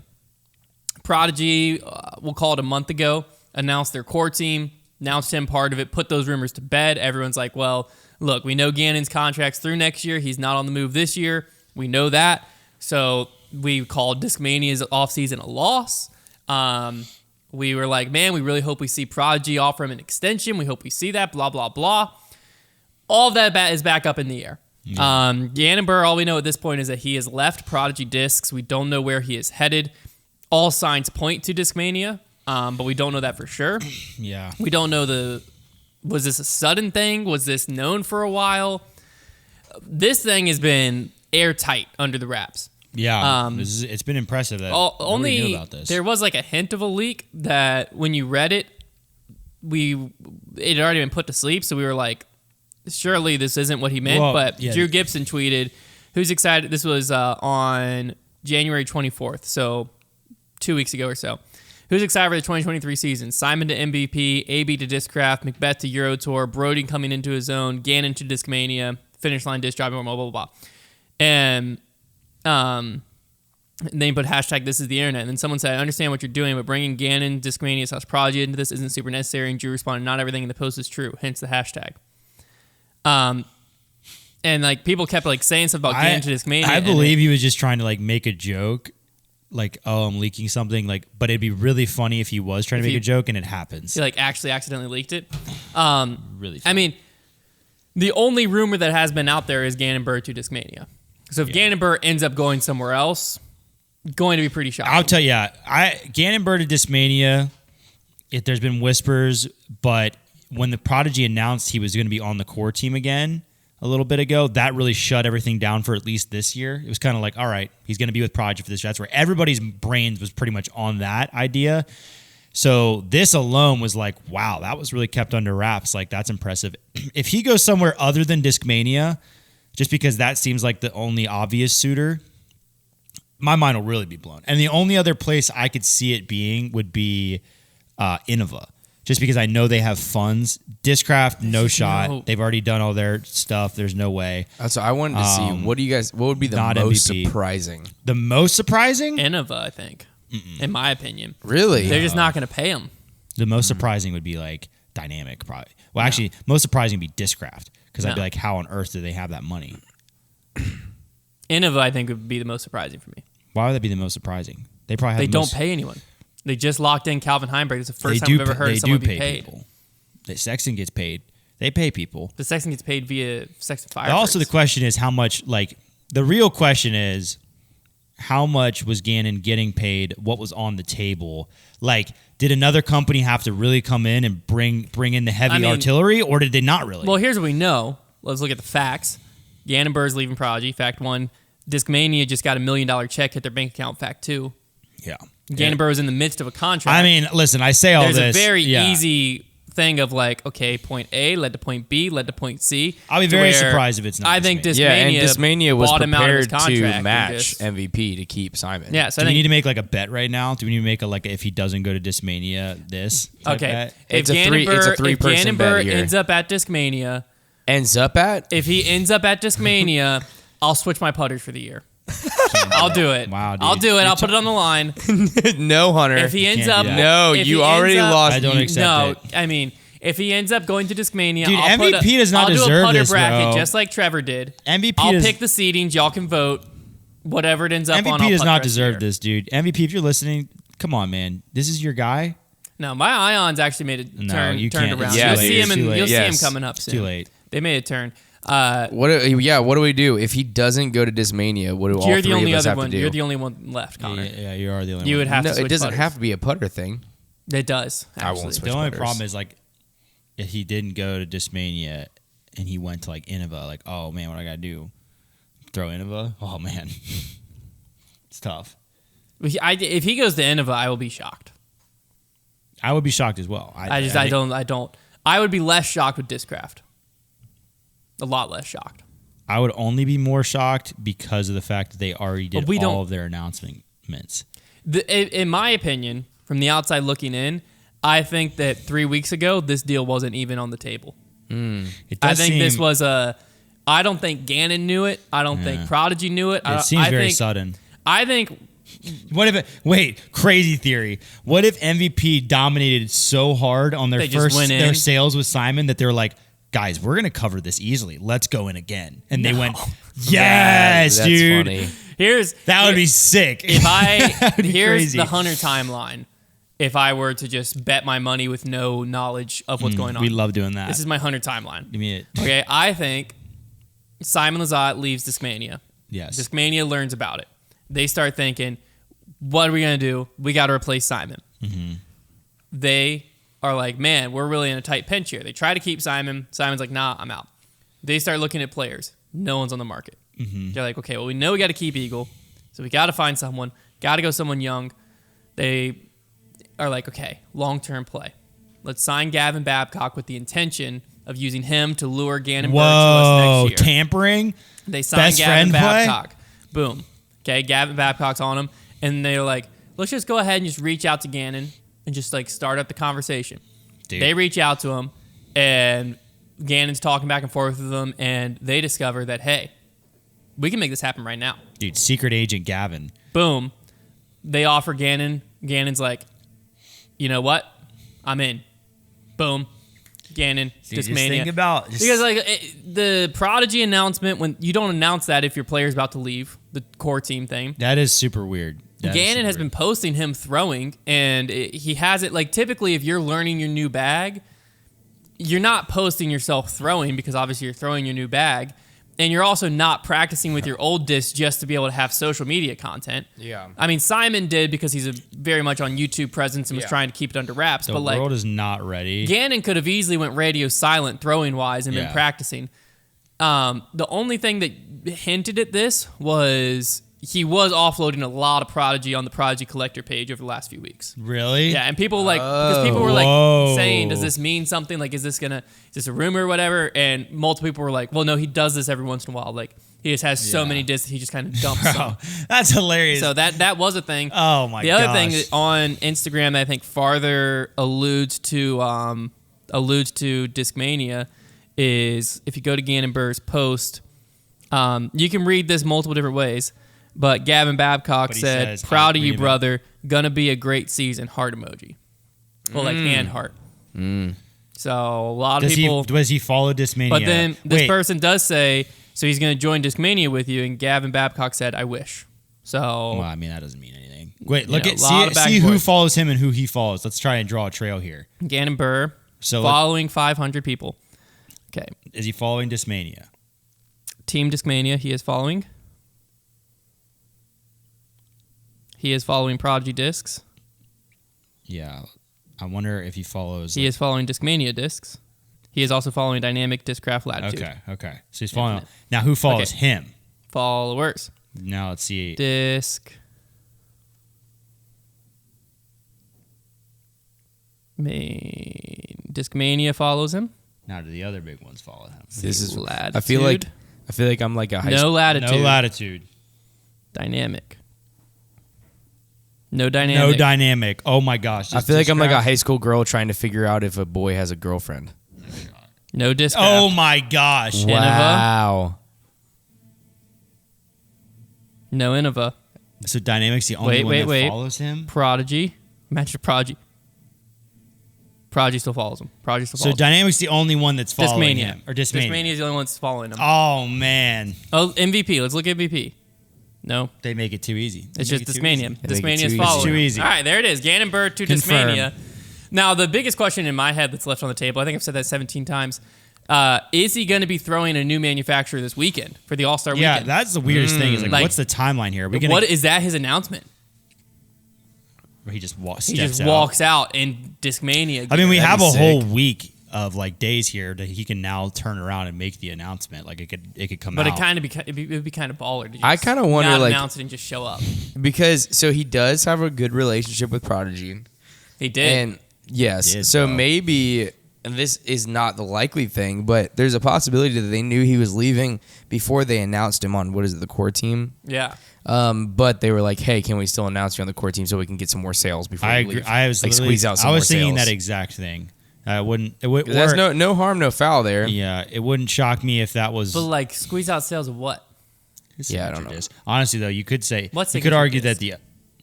A: Prodigy, we'll call it a month ago, announced their core team, announced him part of it, put those rumors to bed. Everyone's like, well, look, we know Ganon's contract's through next year. He's not on the move this year. We know that. So we called Discmania's offseason a loss. We were like, man, we really hope we see Prodigy offer him an extension. We hope we see that, blah, blah, blah. All of that is back up in the air. Yeah. Ganon Burr, all we know at this point is that he has left Prodigy Discs. We don't know where he is headed. All signs point to Discmania, but we don't know that for sure.
C: Yeah.
A: We don't know was this a sudden thing? Was this known for a while? This thing has been airtight under the wraps.
C: Yeah. It's been impressive that nobody knew about this.
A: There was like a hint of a leak that when you read it, it had already been put to sleep, so we were like, surely this isn't what he meant.
C: Well,
A: but
C: yeah.
A: Drew Gibson tweeted, who's excited? This was on January 24th, so 2 weeks ago or so. Who's excited for the 2023 season? Simon to MVP, AB to Discraft, Macbeth to Euro Tour, Brody coming into his own, Gannon to Discmania, Finish Line Disc Driving, blah, blah, blah, blah. And then you put hashtag this is the internet. And then someone said, I understand what you're doing, but bringing Gannon, Discmania, / Prodigy into this isn't super necessary. And Drew responded, not everything in the post is true, hence the hashtag. And like people kept like saying stuff about Gannon to Discmania.
C: I believe he was just trying to like make a joke. Like, oh, I'm leaking something. Like, but it'd be really funny if he was trying to make a joke and it happens.
A: He like actually accidentally leaked it.
C: Really funny.
A: I mean, the only rumor that has been out there is Ganon Burr to Discmania. So if Ganon Burr ends up going somewhere else, going to be pretty shocking.
C: I'll tell you, Ganon Burr to Discmania, there's been whispers, but when the Prodigy announced he was going to be on the core team again a little bit ago, that really shut everything down for at least this year. It was kind of like, all right, he's going to be with Prodigy for this year. That's where everybody's brains was pretty much on that idea. So this alone was like, wow, that was really kept under wraps. Like, that's impressive. If he goes somewhere other than Discmania, just because that seems like the only obvious suitor, my mind will really be blown. And the only other place I could see it being would be Innova. Just because I know they have funds. Discraft, no shot. They've already done all their stuff. There's no way.
B: So I wanted to see, what would be the most
C: MVP.
B: surprising?
C: The most surprising?
A: Innova, I think, in my opinion.
B: Really?
A: They're just not going to pay him.
C: The most surprising would be like Dynamic, probably. Well, actually, most surprising would be Discraft. Because I'd be like, how on earth do they have that money?
A: Innova, I think, would be the most surprising for me.
C: Why would that be the most surprising? They probably have
A: They don't pay anyone. They just locked in Calvin Heimberg. It's the first time I've ever heard someone be paid.
C: People. The Sexton gets paid. They pay people.
A: The Sexton gets paid via Sexton Fire.
C: Also, the question is how much, like, the real question is how much was Gannon getting paid? What was on the table? Like, did another company have to really come in and bring in the heavy artillery, or did they not really?
A: Well, here's what we know. Let's look at the facts. Ganon Burr's leaving Prodigy. Fact 1. Discmania just got $1 million check hit their bank account. Fact 2.
C: Yeah.
A: Ganon Burr is in the midst of a contract.
C: I mean, listen, I say all
A: There's
C: this.
A: There's a very easy thing of like, okay, point A led to point B, led to point C.
C: I'll be very surprised if it's not.
A: I think Discmania,
B: and Discmania was prepared to match
A: just,
B: MVP to keep Simon.
A: Yeah, so
C: do we need to make like a bet right now? Do we need to make a like if he doesn't go to Discmania this?
A: Okay,
C: bet?
A: if
B: Gannon Burr
A: ends up at Discmania, if he ends up at Discmania, I'll switch my putters for the year. I'll do it.
C: Wow, dude.
A: I'll do it. I'll put it on the line.
B: No, Hunter.
A: If he ends up,
B: no, you already lost.
C: I don't accept it.
A: I mean, if he ends up going to Discmania,
C: dude,
A: I'll
C: MVP does not deserve
A: do a putter
C: this,
A: bracket
C: bro.
A: just like Trevor did.
C: MVP
A: pick the seedings. Y'all can vote. Whatever it ends up on,
C: MVP
A: I'll
C: does
A: putt
C: not
A: the rest
C: deserve
A: of the year.
C: this, dude. MVP, if you're listening, come on, man. This is your guy.
A: No, my Ions actually made it turned around.
B: Yeah,
A: you'll see him coming up soon.
C: Too late.
A: They made a turn.
B: What do we do if he doesn't go to Discmania? What do all three of us have to do?
A: You're the only one left, Konner.
C: Yeah, you are the only one.
A: You would have to
B: No,
A: switch
B: it doesn't
A: putters.
B: have to be a putter thing.
A: It does.
B: I won't
A: Actually.
B: switch
C: The only
B: putters.
C: problem is like if he didn't go to Discmania and he went to like Innova, like, oh man, what I gotta do? Throw Innova? Oh man. It's tough.
A: If he goes to Innova, I will be shocked.
C: I would be shocked as well.
A: I don't. I would be less shocked with Discraft. A lot less shocked.
C: I would only be more shocked because of the fact that they already did all of their announcements.
A: In my opinion, from the outside looking in, I think that 3 weeks ago, this deal wasn't even on the table. I think this was I don't think Gannon knew it. I don't think Prodigy knew it.
C: It seems very sudden.
A: I think...
C: Crazy theory. What if MVP dominated so hard on their sales with Simon that they're like, guys, we're going to cover this easily. Let's go in again. And they went, yes,
B: that's
C: dude.
B: Funny.
C: That would be sick.
A: Here's
C: crazy.
A: the Hunter timeline. If I were to just bet my money with no knowledge of what's going on.
C: We love doing that.
A: This is my Hunter timeline.
C: Give me it.
A: Okay, I think Simon Lizotte leaves Discmania.
C: Yes.
A: Discmania learns about it. They start thinking, what are we going to do? We got to replace Simon.
C: Mm-hmm.
A: They are like, man, we're really in a tight pinch here. They try to keep Simon. Simon's like, nah, I'm out. They start looking at players. No one's on the market.
C: Mm-hmm.
A: They're like, okay, well, we know we got to keep Eagle, so we got to find someone. Got to go someone young. They are like, okay, long-term play. Let's sign Gavin Babcock with the intention of using him to lure Ganon Burr to us next year.
C: Tampering?
A: They sign
C: Best
A: Gavin
C: friend play?
A: Babcock. Boom. Okay, Gavin Babcock's on him. And they're like, let's just go ahead and just reach out to Gannon and just like start up the conversation.
C: Dude.
A: They reach out to him, and Gannon's talking back and forth with them, and they discover that, hey, we can make this happen right now.
C: Dude, secret agent Gavin.
A: Boom. They offer Gannon. Gannon's like, you know what? I'm in. Boom. Gannon,
C: Dude,
A: Discmania.
C: just
A: Because like the Prodigy announcement, when you don't announce that if your player's about to leave, the core team thing.
C: that is super weird.
A: Gannon has been posting him throwing, and he has it like typically if you're learning your new bag, you're not posting yourself throwing because obviously you're throwing your new bag, and you're also not practicing with your old disc just to be able to have social media content.
B: Yeah.
A: I mean, Simon did because he's very much on YouTube presence and was trying to keep it under wraps.
C: The
A: but like,
C: world is not ready.
A: Gannon could have easily went radio silent throwing wise and been practicing. The only thing that hinted at this was he was offloading a lot of Prodigy on the Prodigy collector page over the last few weeks.
C: Really?
A: Yeah, and people because people were like saying, does this mean something? Like, is this a rumor or whatever? And multiple people were like, well, no, he does this every once in a while. Like, he just has so many discs, he just kind of dumps them.
C: That's hilarious.
A: So that was a thing.
C: Oh my god.
A: The other thing that on Instagram that I think farther alludes to Discmania is if you go to Ganon Burr's post, you can read this multiple different ways. But Gavin Babcock said, proud of you, brother. Gonna be a great season. Heart emoji. Well, like hand heart. So a lot of people...
C: Does he follow Discmania?
A: But then this person does say, so he's going to join Discmania with you. And Gavin Babcock said, I wish. So...
C: Well, I mean, that doesn't mean anything. Wait, look at
A: lot of back
C: see
A: and
C: who
A: forth.
C: follows him and who he follows. Let's try and draw a trail here.
A: Ganon Burr
C: So
A: following 500 people. Okay.
C: is he following Discmania?
A: Team Discmania, he is following. He is following Prodigy Discs.
C: Yeah. I wonder if he follows.
A: He is following Discmania Discs. He is also following Dynamic Discraft Latitude.
C: Okay. So he's following. Now who follows him?
A: Followers.
C: Now let's see.
A: Discmania follows him.
C: Now do the other big ones follow him?
B: This is.
A: Latitude.
B: I feel like I'm like a high
A: No
B: school.
A: latitude.
C: No latitude.
A: Dynamic. No dynamic.
C: No dynamic. Oh my gosh.
B: I feel like I'm like a high school girl trying to figure out if a boy has a girlfriend.
A: No Discraft.
C: Oh my gosh.
B: Wow.
A: No Innova.
C: So Dynamic's the only one that follows him?
A: Prodigy. Match of Prodigy. Prodigy still follows him.
C: So Dynamic's the only one that's following
A: Discmania.
C: him? Or Discmania?
A: Discmania is the only one that's following him.
C: Oh, man.
A: Oh, MVP. Let's look at MVP. No.
C: They make it too easy.
A: It's just Discmania. Discmania is
B: easy.
A: following.
C: It's too easy.
A: All right, there it is. Ganon Burr to
C: Confirm.
A: Discmania. Now, the biggest question in my head that's left on the table, I think I've said that 17 times, is he going to be throwing a new manufacturer this weekend for the All-Star
C: Yeah,
A: weekend?
C: that's the weirdest thing. Is
A: Like,
C: what's the timeline here?
A: What is that his announcement?
C: He just walks.
A: He just walks out in Discmania.
C: I mean, we
B: That'd
C: have
B: be
C: a
B: sick.
C: whole week of like days here that he can now turn around and make the announcement. Like it could come
A: But
C: out.
A: it would be kind of baller to just
B: I kinda wonder,
A: not
B: like-
A: announce it and just show up.
B: Because so he does have a good relationship with Prodigy.
A: He did.
B: And yes,
C: He did,
B: so
C: bro.
B: maybe, and this is not the likely thing, but there's a possibility that they knew he was leaving before they announced him on the core team.
A: Yeah.
B: But they were like, "Hey, can we still announce you on the core team so we can get some more sales before
C: I
B: we
C: agree.
B: leave?
C: I was
B: like
C: literally-
B: squeeze out some
C: I was
B: more
C: thinking
B: sales."
C: that exact thing. It wouldn't. It would.
B: There's no harm, no foul there.
C: Yeah, it wouldn't shock me if that was.
A: But like squeeze out sales of what?
C: his
B: Yeah, I
C: signature
B: don't know.
C: disc. Honestly, though, you could say
A: What
C: you could
A: signature
C: argue
A: disc?
C: that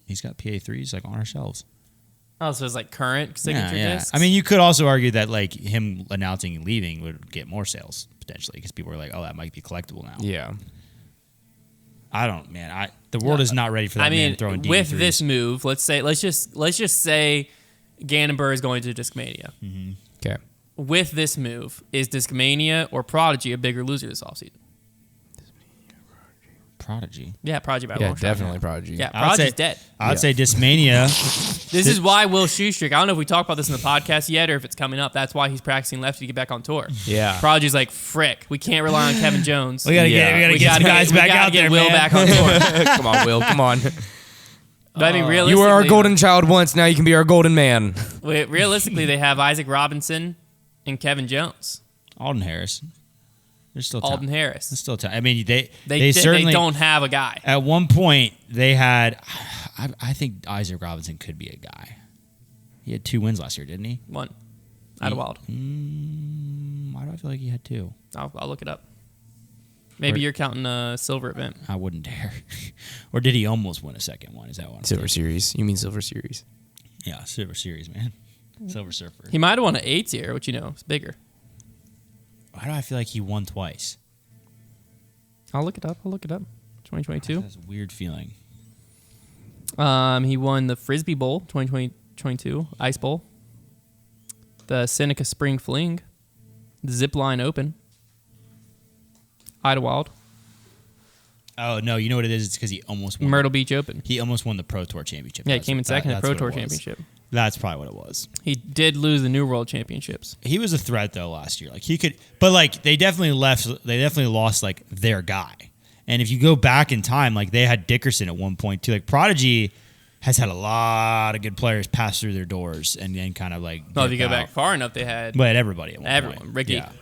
C: he's got PA3s like on our shelves.
A: Oh, so it's like current signature discs?
C: I mean, you could also argue that like him announcing and leaving would get more sales potentially because people are like, "Oh, that might be collectible now."
B: Yeah.
C: I don't, man. The world is not ready for that
A: I mean,
C: man throwing DD3s.
A: with this move, let's just say Ganon Burr is going to Discmania.
B: Okay.
A: With this move, is Discmania or Prodigy a bigger loser this offseason?
C: Prodigy.
A: Yeah, Prodigy by a
B: Yeah,
A: long shot.
B: definitely Prodigy.
A: Yeah,
C: I would
A: Prodigy's
C: say-
A: dead.
C: I would say Discmania.
A: This is why Will Shoestreak, I don't know if we talked about this in the podcast yet or if it's coming up. That's why he's practicing lefty to get back on tour.
B: Yeah.
A: Prodigy's like, frick, we can't rely on Kevin Jones.
C: We gotta
B: Yeah.
C: get some guys back out
A: get
C: there,
A: Will
C: man.
A: back on tour.
B: Come on, Will. Come on.
A: But I mean, realistically,
B: You were our golden child once. Now you can be our golden man.
A: realistically, they have Isaac Robinson and Kevin Jones.
C: Alden Harris. There's still
A: Alden
C: time.
A: Harris.
C: There's still time. I mean, they
A: They
C: certainly
A: don't have a guy.
C: At one point, they had. I think Isaac Robinson could be a guy. He had 2 wins last year, didn't he?
A: One. Out of Wild.
C: Why do I feel like he had 2?
A: I'll look it up. Maybe you're counting a silver event.
C: I wouldn't dare. Or did he almost win a second one? Is that one?
B: Silver Series. You mean Silver Series?
C: Yeah, Silver Series, man. Silver Surfer.
A: He might have won an 8 tier, which is bigger.
C: Why do I feel like he won twice?
A: I'll look it up. 2022.
C: That's a weird feeling.
A: He won the Frisbee Bowl 2022, Ice Bowl, the Seneca Spring Fling, the Zip Line Open, Idlewild,
C: Oh no, you know what it is? It's because he almost won.
A: Myrtle Beach Open.
C: He almost won the Pro Tour Championship.
A: Yeah, he
C: That's
A: came in
C: what-
A: second in the
C: that's
A: Pro
C: what
A: Tour
C: it was.
A: Championship.
C: That's probably what it was.
A: He did lose the New World Championships.
C: He was a threat though last year. Like he could, but like they definitely lost like their guy. And if you go back in time, like they had Dickerson at one point too. Like Prodigy has had a lot of good players pass through their doors and then kind of like.
A: Well, if you
C: dip
A: go back
C: out.
A: far enough, they had
C: But everybody at one
A: everyone.
C: point.
A: Ricky
C: Yeah.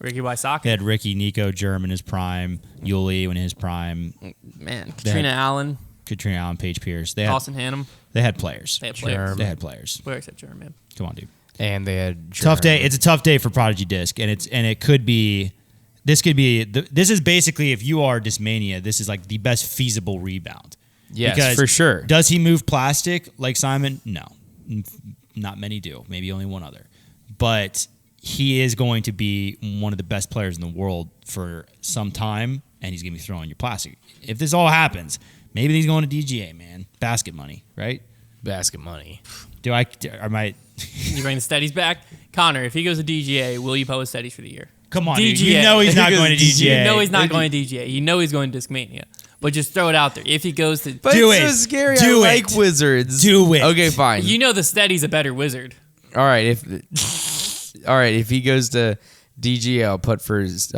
A: Wysocki.
C: They had Ricky, Nico, Germ in his prime, Yuli in his prime,
A: Man, Katrina Allen,
C: Katrina Allen, Paige Pierce. They had
A: Austin Hannum.
C: they had players.
A: They had players.
C: They had players.
A: Where except German, man.
C: Come on, dude.
B: And they had
C: Tough day. It's a tough day for Prodigy Disc, and it could be. This could be. This is basically if you are Discmania, this is like the best feasible rebound.
B: Yes,
C: Because
B: for sure.
C: Does he move plastic like Simon? No, not many do. Maybe only one other. But he is going to be one of the best players in the world for some time, and he's going to be throwing your plastic. If this all happens, Maybe he's going to DGA, man. Basket money, right?
B: Basket money.
C: I might.
A: You bring the steadies back? Konner, if he goes to DGA, will you post steadies for the year?
C: Come on, dude.
A: DGA.
C: You know he's not going to DGA.
A: You know he's not going to DGA. You know he's going to Discmania. But just throw it out there. If he goes to...
B: But
C: Do
B: it's
C: it.
B: so scary.
C: Do
B: I
C: it.
B: like wizards.
C: Do it.
B: Okay, fine.
A: You know the steady's a better wizard.
B: All right, if he goes to DGA, I'll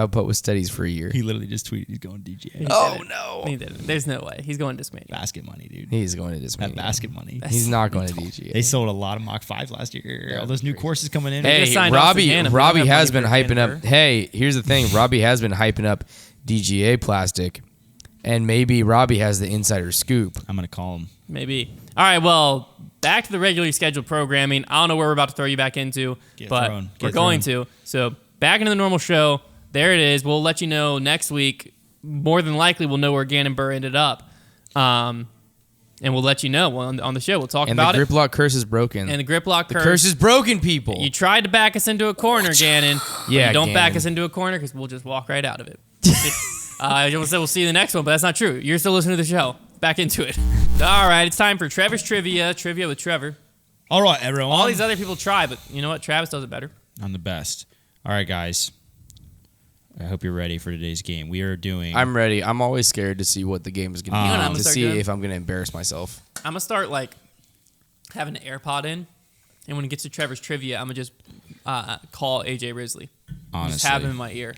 B: put with steadies for a year.
C: He literally just tweeted he's going to DGA.
B: Oh no.
A: He didn't. There's no way. He's going to Discmania.
C: Basket money, dude.
B: He's going to Discmania.
C: That basket money.
B: He's not going to DGA.
C: They sold a lot of Mach 5s last year. All those new courses coming in.
B: Hey,
A: just signed Austin Hannum.
B: Robbie
A: We don't have
B: has been
A: money for
B: hyping
A: Ganon
B: up.
A: Burr.
B: Hey, here's the thing. Robbie has been hyping up DGA plastic, and maybe Robbie has the insider scoop.
C: I'm going to call him.
A: Maybe. All right, well, back to the regularly scheduled programming. I don't know where we're about to throw you back into, but we're going to. So back into the normal show. There it is. We'll let you know next week. More than likely, we'll know where Ganon Burr ended up. And we'll let you know on the show. We'll talk about
B: And the
A: it.
B: grip lock curse is broken.
A: And the grip lock curse.
B: curse is broken, people.
A: You tried to back us into a corner, Gannon.
B: Yeah,
A: Don't back
B: Gannon.
A: us into a corner because we'll just walk right out of it. We'll see you in the next one, but that's not true. You're still listening to the show. Back into it. All right, it's time for Trevor's Trivia. Trivia with Trevor.
C: All right, everyone.
A: All these other people try, but you know what? Travis does it better.
C: I'm the best. All right, guys. I hope you're ready for today's game. We are doing...
B: I'm ready. I'm always scared to see what the game is going
A: You know what I'm
B: to
A: gonna
B: to
A: start
B: see
A: doing?
B: if I'm going to embarrass myself.
A: I'm going to start, having an AirPod in, and when it gets to Trevor's Trivia, I'm going to just call AJ Risley.
C: honestly.
A: Just have him in my ear.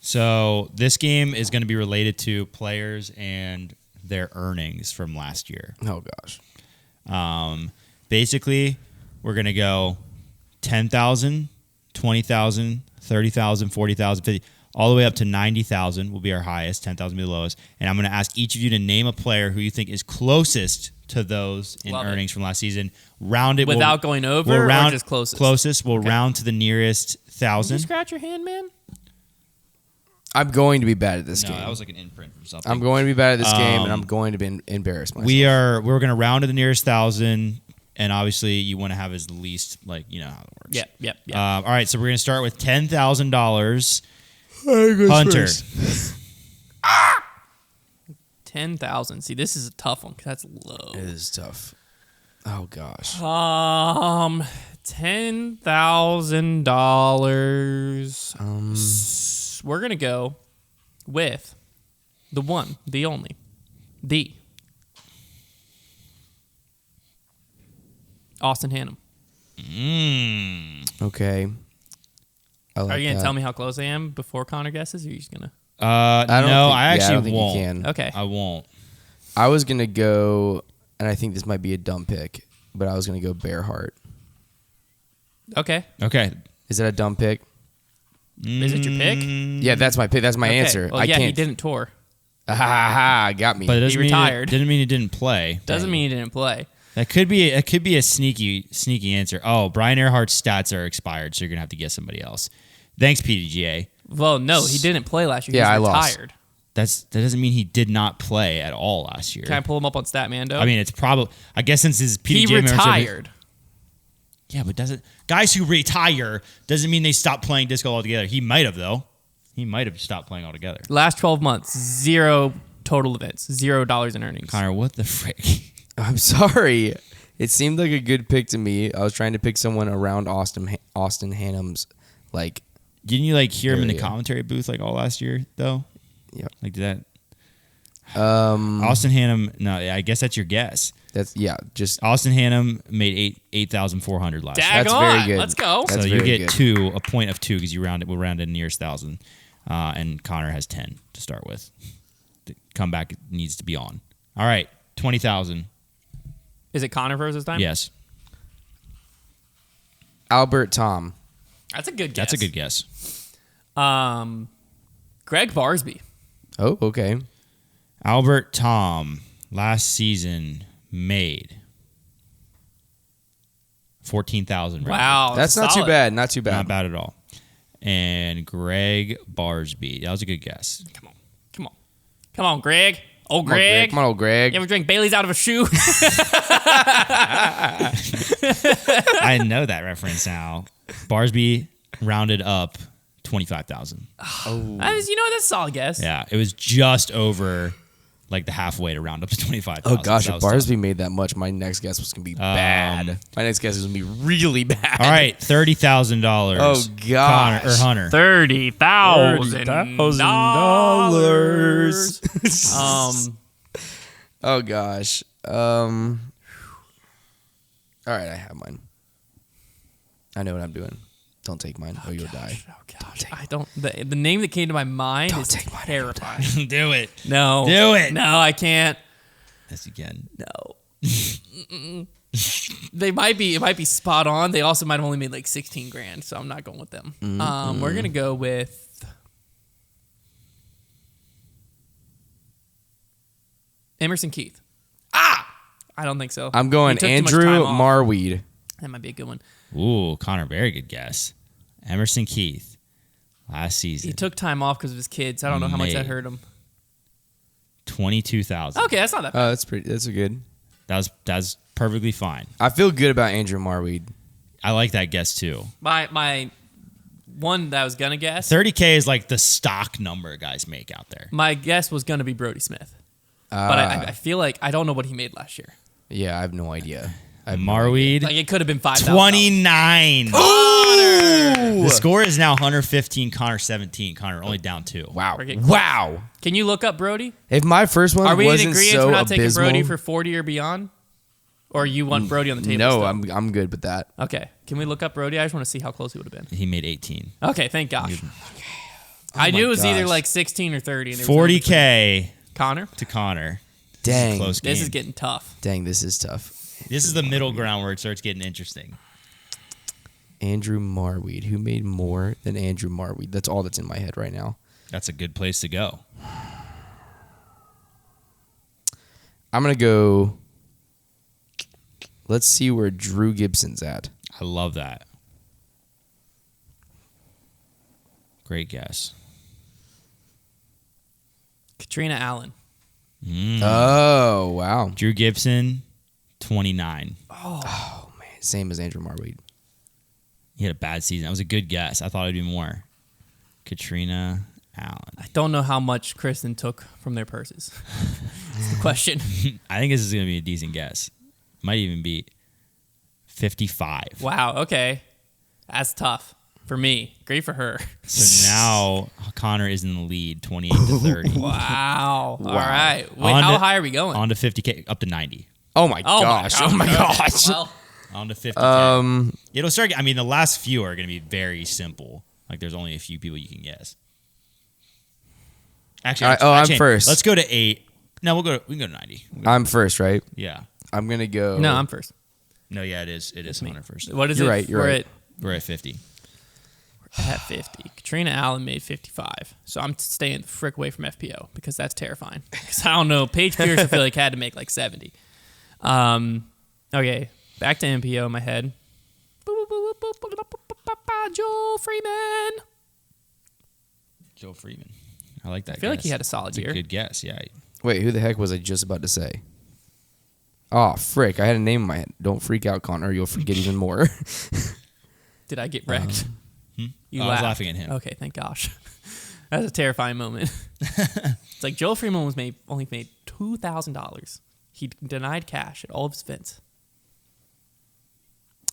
C: So this game is going to be related to players and their earnings from last year.
B: Oh, gosh.
C: Basically, we're going to go 10,000, 20,000, 30,000, 40,000, 50, all the way up to 90,000 will be our highest, 10,000 will be the lowest. And I'm going to ask each of you to name a player who you think is closest to those in
A: Love it.
C: earnings from last season. Round it.
A: Without going over
C: we'll
A: or
C: round,
A: just closest?
C: Closest. We'll
A: Okay.
C: round to the nearest
A: Did you
C: 1,000.
A: scratch your hand, man?
B: I'm going to be bad at this
C: No,
B: game.
C: that was like an imprint or something.
B: I'm going to be bad at this game, and I'm going to be embarrass myself.
C: We're going to round to the nearest 1,000, and obviously you want to have as least, how it works.
A: Yep.
C: All right, so we're going to start with $10,000. Hunter.
A: 10,000. See, this is a tough one 'cause that's low.
B: It is tough. Oh, gosh.
A: $10,000. We're gonna go with the one, the only, the Austin Hannum.
B: Okay. I like
A: Are you gonna
B: that.
A: tell me how close I am before Konner guesses, or are you just gonna?
C: I
B: don't think-
C: I
B: yeah, I don't
C: actually
B: think you
C: won't.
B: can.
A: Okay.
C: I won't.
B: I was going to go, and I think this might be a dumb pick, but I was going to go Bearheart.
A: Okay.
C: Okay.
B: Is that a dumb pick?
A: Is it your pick?
B: Yeah, that's my pick. That's my
A: Okay.
B: answer.
A: Well,
B: I
A: yeah,
B: can't.
A: he didn't tour.
B: Ha ha ha! Got me.
C: But it doesn't mean
A: retired.
C: didn't mean he didn't play.
A: Doesn't mean he didn't play.
C: That could be a sneaky answer. Oh, Brian Earhart's stats are expired, so you're gonna have to guess somebody else. Thanks, PDGA.
A: Well, no, he didn't play last year.
B: Yeah, I
A: He was
B: lost.
A: retired.
C: That doesn't mean he did not play at all last year.
A: Can I pull him up on Statmando?
C: I mean, it's probably. I guess since his
A: he
C: PDGA membership-
A: retired.
C: Yeah, but guys who retire doesn't mean they stop playing disc golf altogether. He might have though. He might have stopped playing altogether.
A: Last 12 months, 0 total events, $0 in earnings.
C: Konner, what the frick?
B: I'm sorry. It seemed like a good pick to me. I was trying to pick someone around Austin Hannum's,
C: Didn't you hear him in the
B: Yeah.
C: commentary booth all last year though?
B: Yep.
C: Did that? Austin Hannum. No, I guess that's your guess.
B: Just
C: Austin Hannum made 8,400 last year.
B: That's
A: Daggone,
B: very good.
A: Let's go.
B: That's
C: So you
B: very
C: get
B: good.
C: a point of 2 because we'll round in nearest 1,000, and Konner has 10 to start with. The comeback needs to be on. All right, 20,000.
A: Is it Konner versus time?
C: Yes,
B: Albert Tom.
A: That's a good guess.
C: that's a good guess.
A: Greg Barsby.
B: Oh, okay.
C: Albert Tom last season made 14,000.
A: Wow.
B: That's not too
A: solid.
B: bad. Not too bad.
C: Not bad at all. And Greg Barsby. That was a good guess.
A: Come on, Greg. Old
B: Come on,
A: Greg.
B: Come on, old Greg.
A: You ever drink Bailey's out of a shoe?
C: I know that reference now. Barsby rounded up 25,000.
A: That's a solid guess.
C: Yeah, it was just over like the halfway to round up to 25,000.
B: Oh gosh,
C: So
B: if
C: that was
B: Barsby made that much, my next guess was gonna be bad. My next guess was gonna be really bad.
C: All right, $30,000.
B: Oh gosh.
C: Connor or Hunter.
A: $30,000.
B: Oh gosh. All right, I have mine. I know what I'm doing. Don't take mine, or you'll die.
A: Oh gosh, I don't. The name that came to my mind is
B: take mine.
A: terrifying.
C: Do it.
A: No,
C: Do it.
A: No, I can't.
C: Yes, you can.
A: No. They might be. It might be spot on. They also might have only made like 16 grand, so I'm not going with them. We're gonna go with Emerson Keith. I don't think so.
B: I'm going
A: He took too much
B: Andrew
A: time off.
B: Marweed.
A: That might be a good one.
C: Ooh, Connor, very good guess. Emerson Keith, last season.
A: He took time off because of his kids. I don't know how much that
C: Made.
A: hurt him.
C: 22,000.
A: Okay, that's not that bad.
B: That's a good.
C: That's perfectly fine.
B: I feel good about Andrew Marweed.
C: I like that guess too.
A: My one that I was gonna guess.
C: 30K is like the stock number guys make out there.
A: My guess was gonna be Brody Smith, but I feel like I don't know what he made last year.
B: Yeah, I have no idea.
C: Marweed,
A: Like it could have been 5,000.
C: 29.
B: Ooh!
C: The score is now Hunter 15, Connor 17. Connor only down 2.
B: Wow.
A: We're getting close.
B: Wow.
A: Can you look up Brody?
B: If my first one
A: Are we in
B: wasn't
A: agreement
B: so
A: we're not taking
B: abysmal,
A: Brody for 40 or beyond? Or you want Brody on the table?
B: no,
A: still?
B: I'm good with that.
A: Okay. Can we look up Brody? I just want to see how close he would have been.
C: He made 18.
A: Okay, thank gosh. I knew it was either like 16 or 30. And there was no
C: 40K
A: Connor?
C: to Connor.
B: Dang.
C: Close game.
A: This is getting tough.
B: Dang, this is tough.
C: This is the middle ground where it starts getting interesting.
B: Andrew Marweed. Who made more than Andrew Marweed? That's all that's in my head right now.
C: That's a good place to go.
B: I'm going to go. Let's see where Drew Gibson's at.
C: I love that. Great guess.
A: Katrina Allen.
B: Oh, wow.
C: Drew Gibson, 29.
B: Oh, man. Same as Andrew Marweed.
C: He had a bad season. That was a good guess. I thought it'd be more. Katrina Allen.
A: I don't know how much Kristen took from their purses. That's the question.
C: I think this is going to be a decent guess. Might even be 55.
A: Wow, okay. That's tough for me. Great for her.
C: So now Connor is in the lead, 28 to 30.
A: Wow. All right. Wait,
C: On
A: how
C: to-
A: high are we going?
C: On to 50K, up to 90.
B: Oh, my gosh. Oh, my gosh.
A: Well,
C: On to 50K. It'll start. I mean, the last few are going to be very simple. Like, there's only a few people you can guess. Actually,
B: All right, I'm
C: changed.
B: first.
C: Let's go to 8. No, we can go to 90.
B: I'm first, right?
C: Yeah.
B: I'm going to go.
A: no, I'm first.
C: No, yeah, it is. It is Hunter first.
A: What is
B: You're
A: it?
B: right, you're
A: We're
B: right.
C: We're at 50.
A: at 50. Katrina Allen made 55. So I'm staying the frick away from FPO because that's terrifying. Because I don't know. Paige Pierce, I feel like, had to make like 70. Okay, back to MPO in my head. Joel Freeman.
C: Joe Freeman. I like that.
A: I feel like
C: guess.
A: he had a solid
C: It's
A: year.
C: Good guess. Yeah.
B: Wait, who the heck was I just about to say? Oh, frick. I had a name in my head. Don't freak out, Konner. You'll forget even more.
A: Did I get wrecked? You
C: I was
A: laughed.
C: laughing at him.
A: Okay, thank gosh. That was a terrifying moment. It's like Joel Freeman was only made $2,000. He denied cash at all of his events.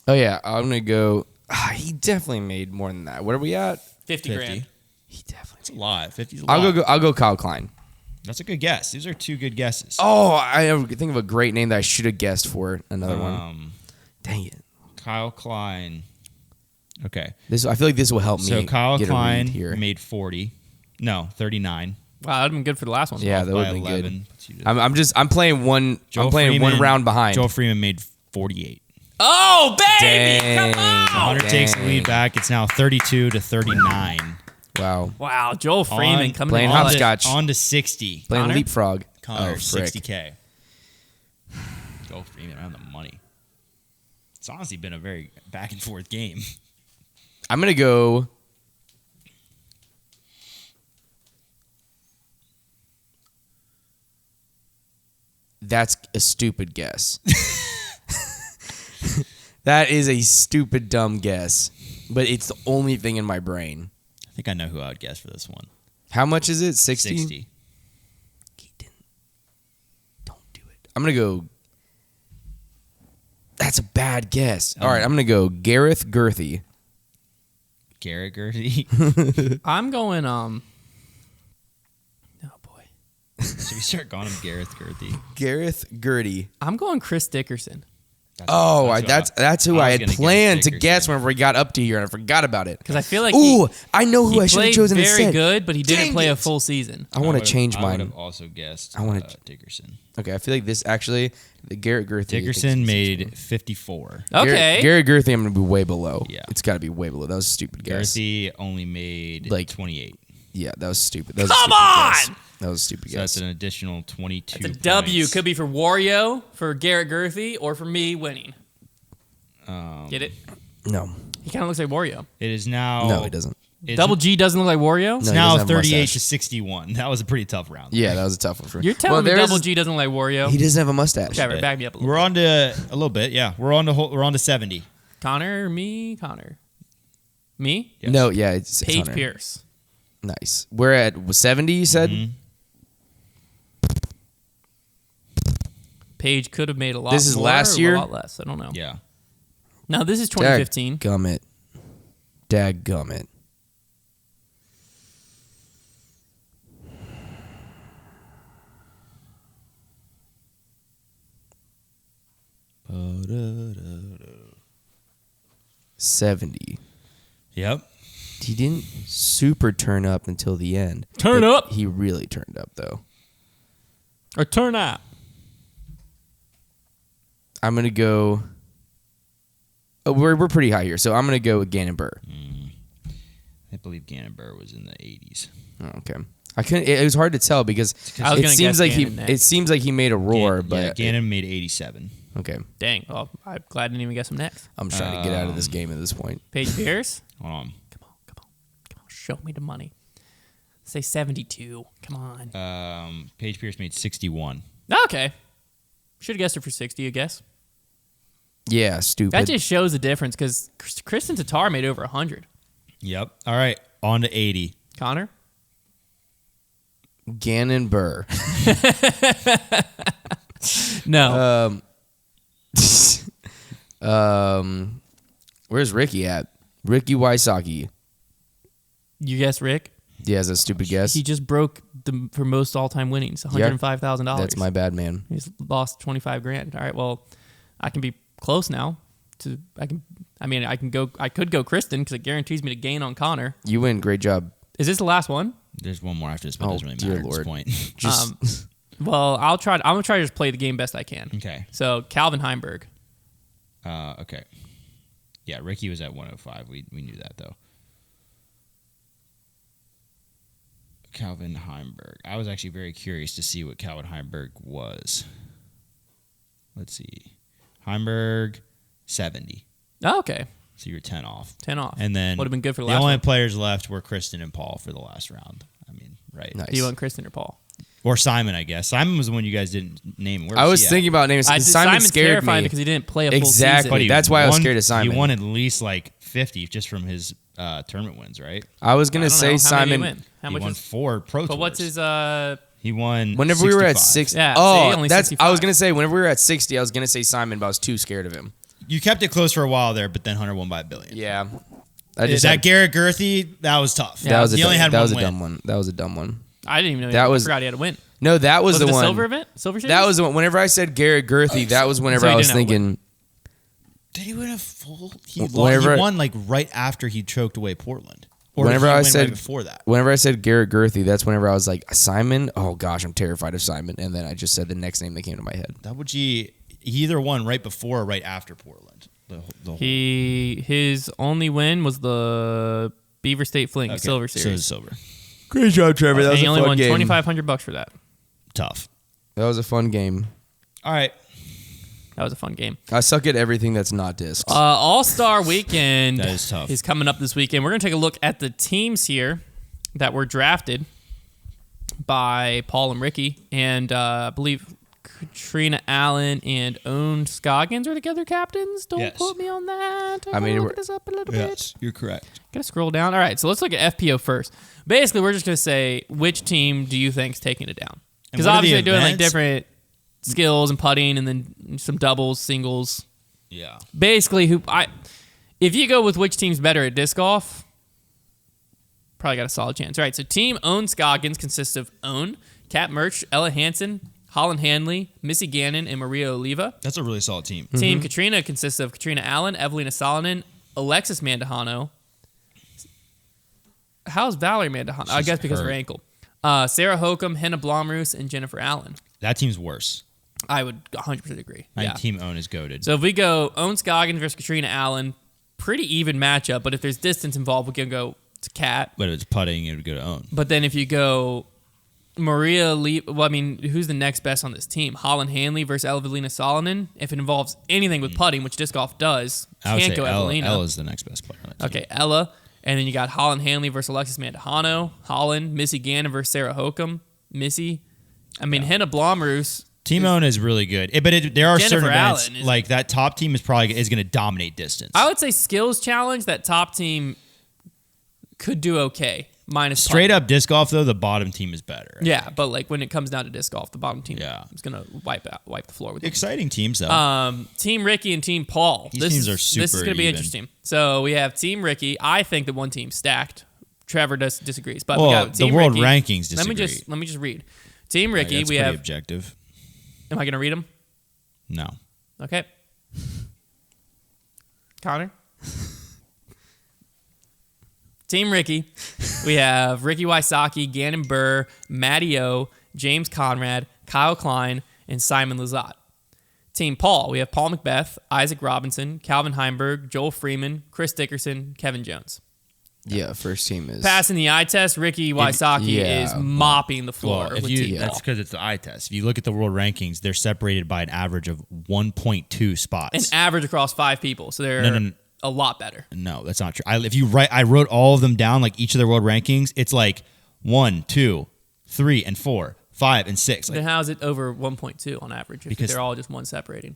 B: Oh, yeah. I'm going to go. He definitely made more than that. What are we at?
A: 50 grand.
B: He definitely.
C: It's a lot. 50's a lot.
B: I'll go Kyle Klein.
C: That's a good guess. These are two good guesses.
B: Oh, I think of a great name that I should have guessed for another one. Dang it.
C: Kyle Klein. Okay.
B: I feel like this will help me.
C: So Kyle
B: get a read
C: Klein
B: here.
C: made 40. No, 39.
A: Wow, that would have been good for the last one.
B: Yeah,
C: Off
B: that would
C: by
B: have been
C: 11.
B: good.
C: Puts you to-
B: I'm playing one. I'm playing one round behind.
C: Joe Freeman made 48.
A: Oh, baby!
B: Dang.
A: Come on!
C: Hunter takes the
B: dang.
C: lead back. It's now 32 to 39.
B: Wow.
A: Wow, Joel Freeman coming
B: playing
A: in all that-
B: hopscotch.
C: On to 60.
B: Playing
A: Konner?
B: leapfrog.
C: Connor,
B: Oh, frick.
C: 60K. Joe Freeman around the money. It's honestly been a very back and forth game.
B: I'm gonna go. That's a stupid guess. That is a stupid, dumb guess, but it's the only thing in my brain.
C: I think I know who I would guess for this one.
B: How much is it? 60?
C: 60.
B: I'm going to go. That's a bad guess. All right, I'm going to go Gareth Girthy.
C: Garrett Gertie.
A: I'm going, oh boy.
C: Should we start calling him Gareth Gertie?
B: Gareth Gertie.
A: I'm going Chris Dickerson.
B: That's who I had
C: gonna
B: planned
C: guess
B: to guess
C: Dickerson.
B: whenever we got up to here, and I forgot about it.
A: Because I feel like
B: Ooh, I know who
A: he
B: I should have
A: played
B: chosen
A: very
B: instead.
A: good, but he didn't
B: Dang
A: play a
B: it.
A: full season.
B: I want to change
C: I would
B: mine.
C: have also guessed
B: I wanna-
C: Dickerson.
B: Okay, I feel like this actually, the Garrett Girthy.
C: Dickerson made 54.
A: Okay.
B: Garrett Girthy, I'm going to be way below.
C: Yeah.
B: It's got to be way below. That was a stupid guess.
C: Gertie only made
B: Like-
C: 28.
B: Yeah, that was stupid. That was
A: Come
B: a stupid
A: on!
B: Guess. That was a stupid
C: So that's
B: guess.
C: an additional 22
A: It's a W.
C: points.
A: Could be for Wario, for Garrett Girthy, or for me winning. Get it?
B: No.
A: He kind of looks like Wario.
C: It is now...
B: No, he doesn't.
C: It's,
A: Double G doesn't look like Wario?
C: It's
B: No, he
C: now
B: doesn't have a
C: 38
B: mustache.
C: to 61. That was a pretty tough round.
B: Yeah, that was a tough one for me.
A: You're telling me
B: there is-
A: Double G doesn't look like Wario?
B: He doesn't have a mustache.
A: Trevor, back me up a little
C: We're on to a little bit, yeah. We're on to 70.
A: Connor, me, Connor. Me?
C: Yes.
B: No, yeah, it's
A: Paige
B: Hunter.
A: Pierce.
B: Nice. We're at 70, you said?
A: Paige could have made a lot
B: This is
A: more
B: last
A: or
B: year?
A: a lot less. I don't know.
C: Yeah.
A: No, this is 2015.
B: Dadgummit. Dadgummit. $70.
C: Yep.
B: He didn't super turn up until the end.
A: Turn
B: but
A: up?
B: He really turned up, though.
A: Or turn up.
B: I'm going to go... Oh, we're pretty high here, so I'm going to go with Ganon Burr.
C: I believe Ganon Burr was in the 80s.
B: Oh, okay. I couldn't. It was hard to tell because
A: I was
B: it
A: gonna
B: seems
A: guess
B: like
A: Ganon next.
B: it seems like he made a roar,
C: Yeah,
B: but
C: Gannon made 87.
B: okay.
A: Dang. Well, I'm glad I didn't even guess him next.
B: I'm trying to get out of this game at this point.
A: Paige Pierce?
C: Hold on.
A: Come on. Show me the money. Say 72. Come on.
C: Paige Pierce made 61.
A: Okay. Should have guessed her for 60, I guess.
B: Yeah, stupid.
A: That just shows the difference because Kristen Tatar made over 100.
C: Yep. All right. On to 80.
A: Connor?
B: Gannon Burr.
A: No.
B: Where's Ricky at? Ricky Wysocki.
A: You guess Rick?
B: Yeah, is that a stupid guess?
A: He just broke for most all-time winnings, $105,000.
B: That's my bad, man.
A: He's lost 25 grand. All right, well, I can be close now. I could go Kristen because it guarantees me to gain on Connor.
B: You win. Great job.
A: Is this the last one?
C: There's one more after this, but it doesn't really
B: dear
C: matter at
B: Lord.
C: this point.
B: Just
A: Well, I'm gonna try to just play the game best I can.
C: Okay.
A: So Calvin Heimberg.
C: Okay. Yeah, Ricky was at 105. We knew that, though. Calvin Heimberg. I was actually very curious to see what Calvin Heimberg was. Let's see. Heimberg, 70.
A: Oh, okay,
C: So you're 10 off.
A: 10 off.
C: And then
A: would have been good for the
C: the
A: last
C: only
A: one.
C: players left were Kristen and Paul for the last round. I mean, right.
B: nice.
A: Do you want Kristen or Paul?
C: Or Simon, I guess. Simon was the one you guys didn't name. Where
B: I was
C: he at?
B: thinking about naming Simon.
A: Simon's
B: Scared
A: terrifying
B: me.
A: because he didn't play a full
B: Exactly.
A: season.
C: He
B: That's why I was
C: won-
B: scared of Simon.
C: He won at least like 50 just from his tournament wins, right?
B: I was gonna
A: I don't know.
B: say
A: How many did he
B: Simon.
A: win? How
C: He
A: much
C: won
A: is,
C: 4 Pro Tours.
A: but what's his
C: He won.
B: Whenever we were at
C: 65.
B: 6,
A: Yeah,
B: oh,
A: see, only
B: that's. I was
A: 65.
B: gonna say whenever we were at 60, I was gonna say Simon, but I was too scared of him.
C: You kept it close for a while there, but then Hunter won by $1 billion.
B: Yeah, I
C: Is
B: just
C: that
B: had,
C: Garrett Girthy? That was tough.
B: that was a
C: he
B: dumb,
C: only had
B: that
C: one
B: was a
C: win.
B: dumb one. That was a dumb one.
A: I didn't even know.
B: That
A: I
B: was-
A: forgot he had a win.
B: No, that was
A: Was
B: the
A: it the
B: one.
A: silver event? Silver series?
B: That was the one. Whenever I said Garrett Girthy, that was whenever
A: So he
B: I was
A: didn't have a
B: thinking.
C: Did he win a full? He
B: Whenever-
C: won like right after he choked away Portland. Or
B: Whenever
C: did he
B: I
C: win
B: said-
C: right before that.
B: Whenever I said Garrett Girthy, that's whenever I was like Simon. Oh gosh, I'm terrified of Simon. And then I just said the next name that came to my head.
C: That would he either won right before or right after Portland. The whole,
A: His only win was the Beaver State Fling
C: okay,
A: Silver
C: So
A: Series.
C: it's silver.
B: Great job, Trevor.
A: And he only won $2,500 for that.
C: Tough.
B: That was a fun game.
C: All right.
A: That was a fun game.
B: I suck at everything that's not discs.
A: All-Star Weekend
C: That is tough.
A: is coming up this weekend. We're going to take a look at the teams here that were drafted by Paul and Ricky. And I believe Katrina Allen and Owen Scoggins are the other captains. Don't
C: Yes.
A: quote me on that.
B: I mean,
A: look this up a little bit.
C: you're correct.
A: Gotta scroll down. All right, so let's look at FPO first. Basically, we're just going to say, which team do you think is taking it down? Because
C: what are the
A: obviously they're doing like
C: events?
A: different... skills and putting, and then some doubles, singles.
C: Yeah.
A: Basically, if you go with which team's better at disc golf, probably got a solid chance. All right, so Team Own Scoggins consists of Own, Kat Murch, Ella Hansen, Holland Hanley, Missy Gannon, and Maria Oliva.
C: That's a really solid team.
A: Team Katrina consists of Katrina Allen, Evelina Salonen, Alexis Mandahano. How's Valerie Mandahano? I guess because of her ankle. Sarah Hokum, Henna Blomroos, and Jennifer Allen.
C: That team's worse.
A: I would 100% agree.
C: And Team Own is goated.
A: So if we go Own Scoggins versus Katrina Allen, pretty even matchup, but if there's distance involved, we can go to Kat.
C: But if it's putting, it would go to Own.
A: But then if you go Maria Lee, who's the next best on this team? Holland Hanley versus Evelina Salonen. If it involves anything with putting, which disc golf does,
C: I would
A: can't
C: say
A: go Evelina.
C: Ella's the next best player on that team.
A: Okay, Ella. And then you got Holland Hanley versus Alexis Mandahano. Holland, Missy Gannon versus Sarah Hokum. Missy. Henna Blomroos.
C: Team Own is really good. But there are
A: Jennifer
C: certain events,
A: Allen
C: like that top team is going to dominate distance.
A: I would say skills challenge, that top team could do okay. Minus
C: Straight up disc golf, though, the bottom team is better.
A: Yeah, but like when it comes down to disc golf, the bottom team is going to wipe the floor with you.
C: Exciting teams, though.
A: Team Ricky and Team Paul.
C: These teams are super
A: This is going to be
C: even.
A: interesting. So we have Team Ricky. I think that one team stacked. Trevor disagrees. But
C: Well,
A: we got
C: the
A: Team
C: world
A: Ricky.
C: rankings disagree.
A: Let me just read. Team Ricky,
C: That's
A: we
C: pretty
A: have...
C: objective.
A: Am I going to read them?
C: No.
A: Okay. Konner? Team Ricky, we have Ricky Wysocki, Ganon Burr, Matty O, James Conrad, Kyle Klein, and Simon Lazat. Team Paul, we have Paul Macbeth, Isaac Robinson, Calvin Heimberg, Joel Freeman, Chris Dickerson, Kevin Jones.
B: Yeah, first team is
A: Passing the eye test, Ricky Wysocki is mopping the floor.
C: Well, that's because it's the eye test. If you look at the world rankings, they're separated by an average of 1.2 spots.
A: An average across 5 people, so they're a lot better.
C: No, that's not true. I wrote all of them down, like each of their world rankings. It's like 1, 2, 3, and 4, 5, and 6.
A: Then how is it over 1.2 on average? If they're all just one separating.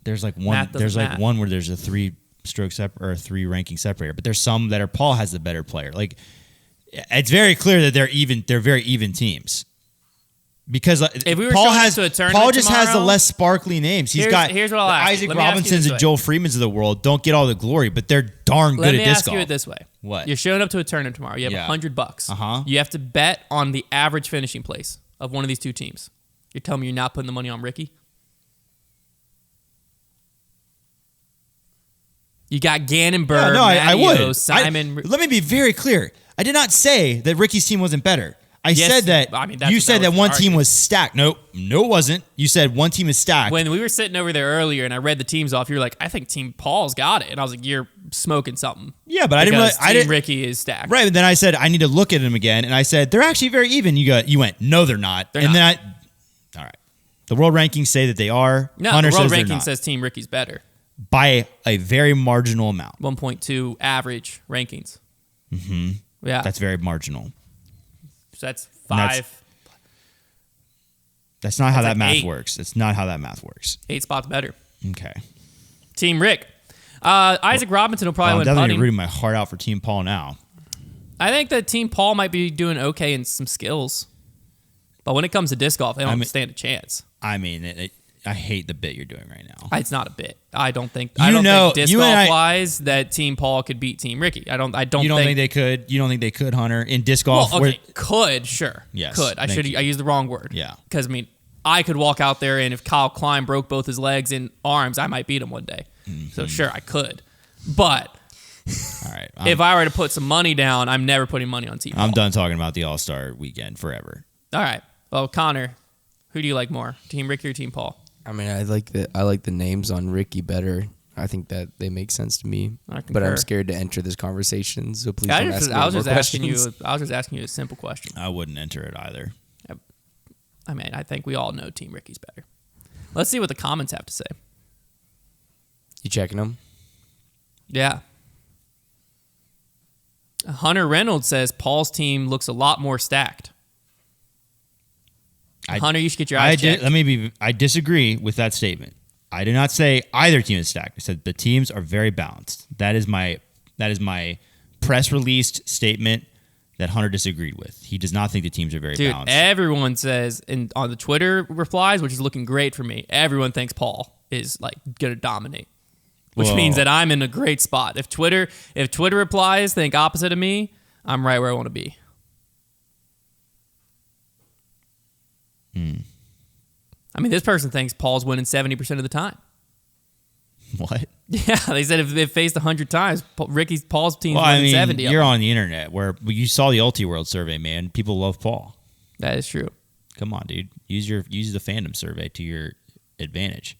C: There's like one. There's like one where there's a 3-stroke or a 3-ranking separator, but there's some that are Paul has the better player. Like it's very clear that they're even. They're very even teams. Because
A: if we were
C: Paul
A: Paul
C: just has the less sparkly names. He's got
A: here's what I'll ask
C: Isaac
A: you.
C: Robinsons and Joel Freemans of the world don't get all the glory, but they're darn good at disc golf.
A: Let me ask you it this way.
C: What?
A: You're showing up to a tournament tomorrow. You have $100.
C: Uh-huh.
A: You have to bet on the average finishing place of one of these two teams. You're telling me you're not putting the money on Ricky? You got Ganon Burr,
C: I would.
A: Simon.
C: Let me be very clear. I did not say that Ricky's team wasn't better. I said that you said that one team was stacked. No, it wasn't. You said one team is stacked.
A: When we were sitting over there earlier and I read the teams off, you were like, I think Team Paul's got it. And I was like, you're smoking something.
C: Yeah, but I didn't really.
A: Team Ricky is stacked.
C: Right, but then I said, I need to look at them again. And I said, they're actually very even. You went, no, they're not. All right. The world rankings say that they are.
A: No,
C: Hunter
A: the world
C: says they're
A: ranking
C: not.
A: says Team Ricky's better.
C: By a very marginal amount.
A: 1.2 average rankings.
C: Mm-hmm.
A: Yeah.
C: That's very marginal.
A: So that's 5.
C: That's not how that math
A: 8.
C: works. It's not how that math works.
A: 8 spots better.
C: Okay.
A: Team Rick. Isaac Robinson will probably
C: I'm
A: win
C: definitely
A: putting.
C: rooting my heart out for Team Paul now.
A: I think that Team Paul might be doing okay in some skills. But when it comes to disc golf, they don't stand a chance.
C: I mean, I hate the bit you're doing right now.
A: It's not a bit. I don't think disc
C: you
A: golf wise that Team Paul could beat Team Ricky. I don't
C: You don't think they could? You don't think they could, Hunter, in disc golf?
A: Well, okay, could, sure.
C: Yes,
A: could. I used the wrong word.
C: Yeah.
A: Because I could walk out there and if Kyle Klein broke both his legs and arms, I might beat him one day. Mm-hmm. So sure, I could. But
C: all right,
A: if I were to put some money down, I'm never putting money on Team Paul.
C: I'm done talking about the All-Star weekend forever.
A: All right. Well, Konner, who do you like more, Team Ricky or Team Paul?
B: I mean, I like the names on Ricky better. I think that they make sense to me. But I'm scared to enter this conversation, so please don't ask me
A: I was
B: more questions.
A: just asking you a simple question.
C: I wouldn't enter it either.
A: I mean, I think we all know Team Ricky's better. Let's see what the comments have to say.
B: You checking them?
A: Yeah. Hunter Reynolds says Paul's team looks a lot more stacked. Hunter, you should get your eyes checked.
C: I disagree with that statement. I did not say either team is stacked. I said the teams are very balanced. That is my press released statement that Hunter disagreed with. He does not think the teams are very
A: Dude,
C: balanced.
A: everyone says, on the Twitter replies, which is looking great for me, everyone thinks Paul is like going to dominate. Which means that I'm in a great spot. If Twitter replies think opposite of me, I'm right where I want to be. I mean, this person thinks Paul's winning 70% of the time.
C: What?
A: Yeah, they said if they've faced 100 times, Paul's team's
C: Well,
A: winning
C: I mean,
A: 70.
C: you're on the internet where you saw the Ulti World survey, man. People love Paul.
A: That is true.
C: Come on, dude. Use the fandom survey to your advantage.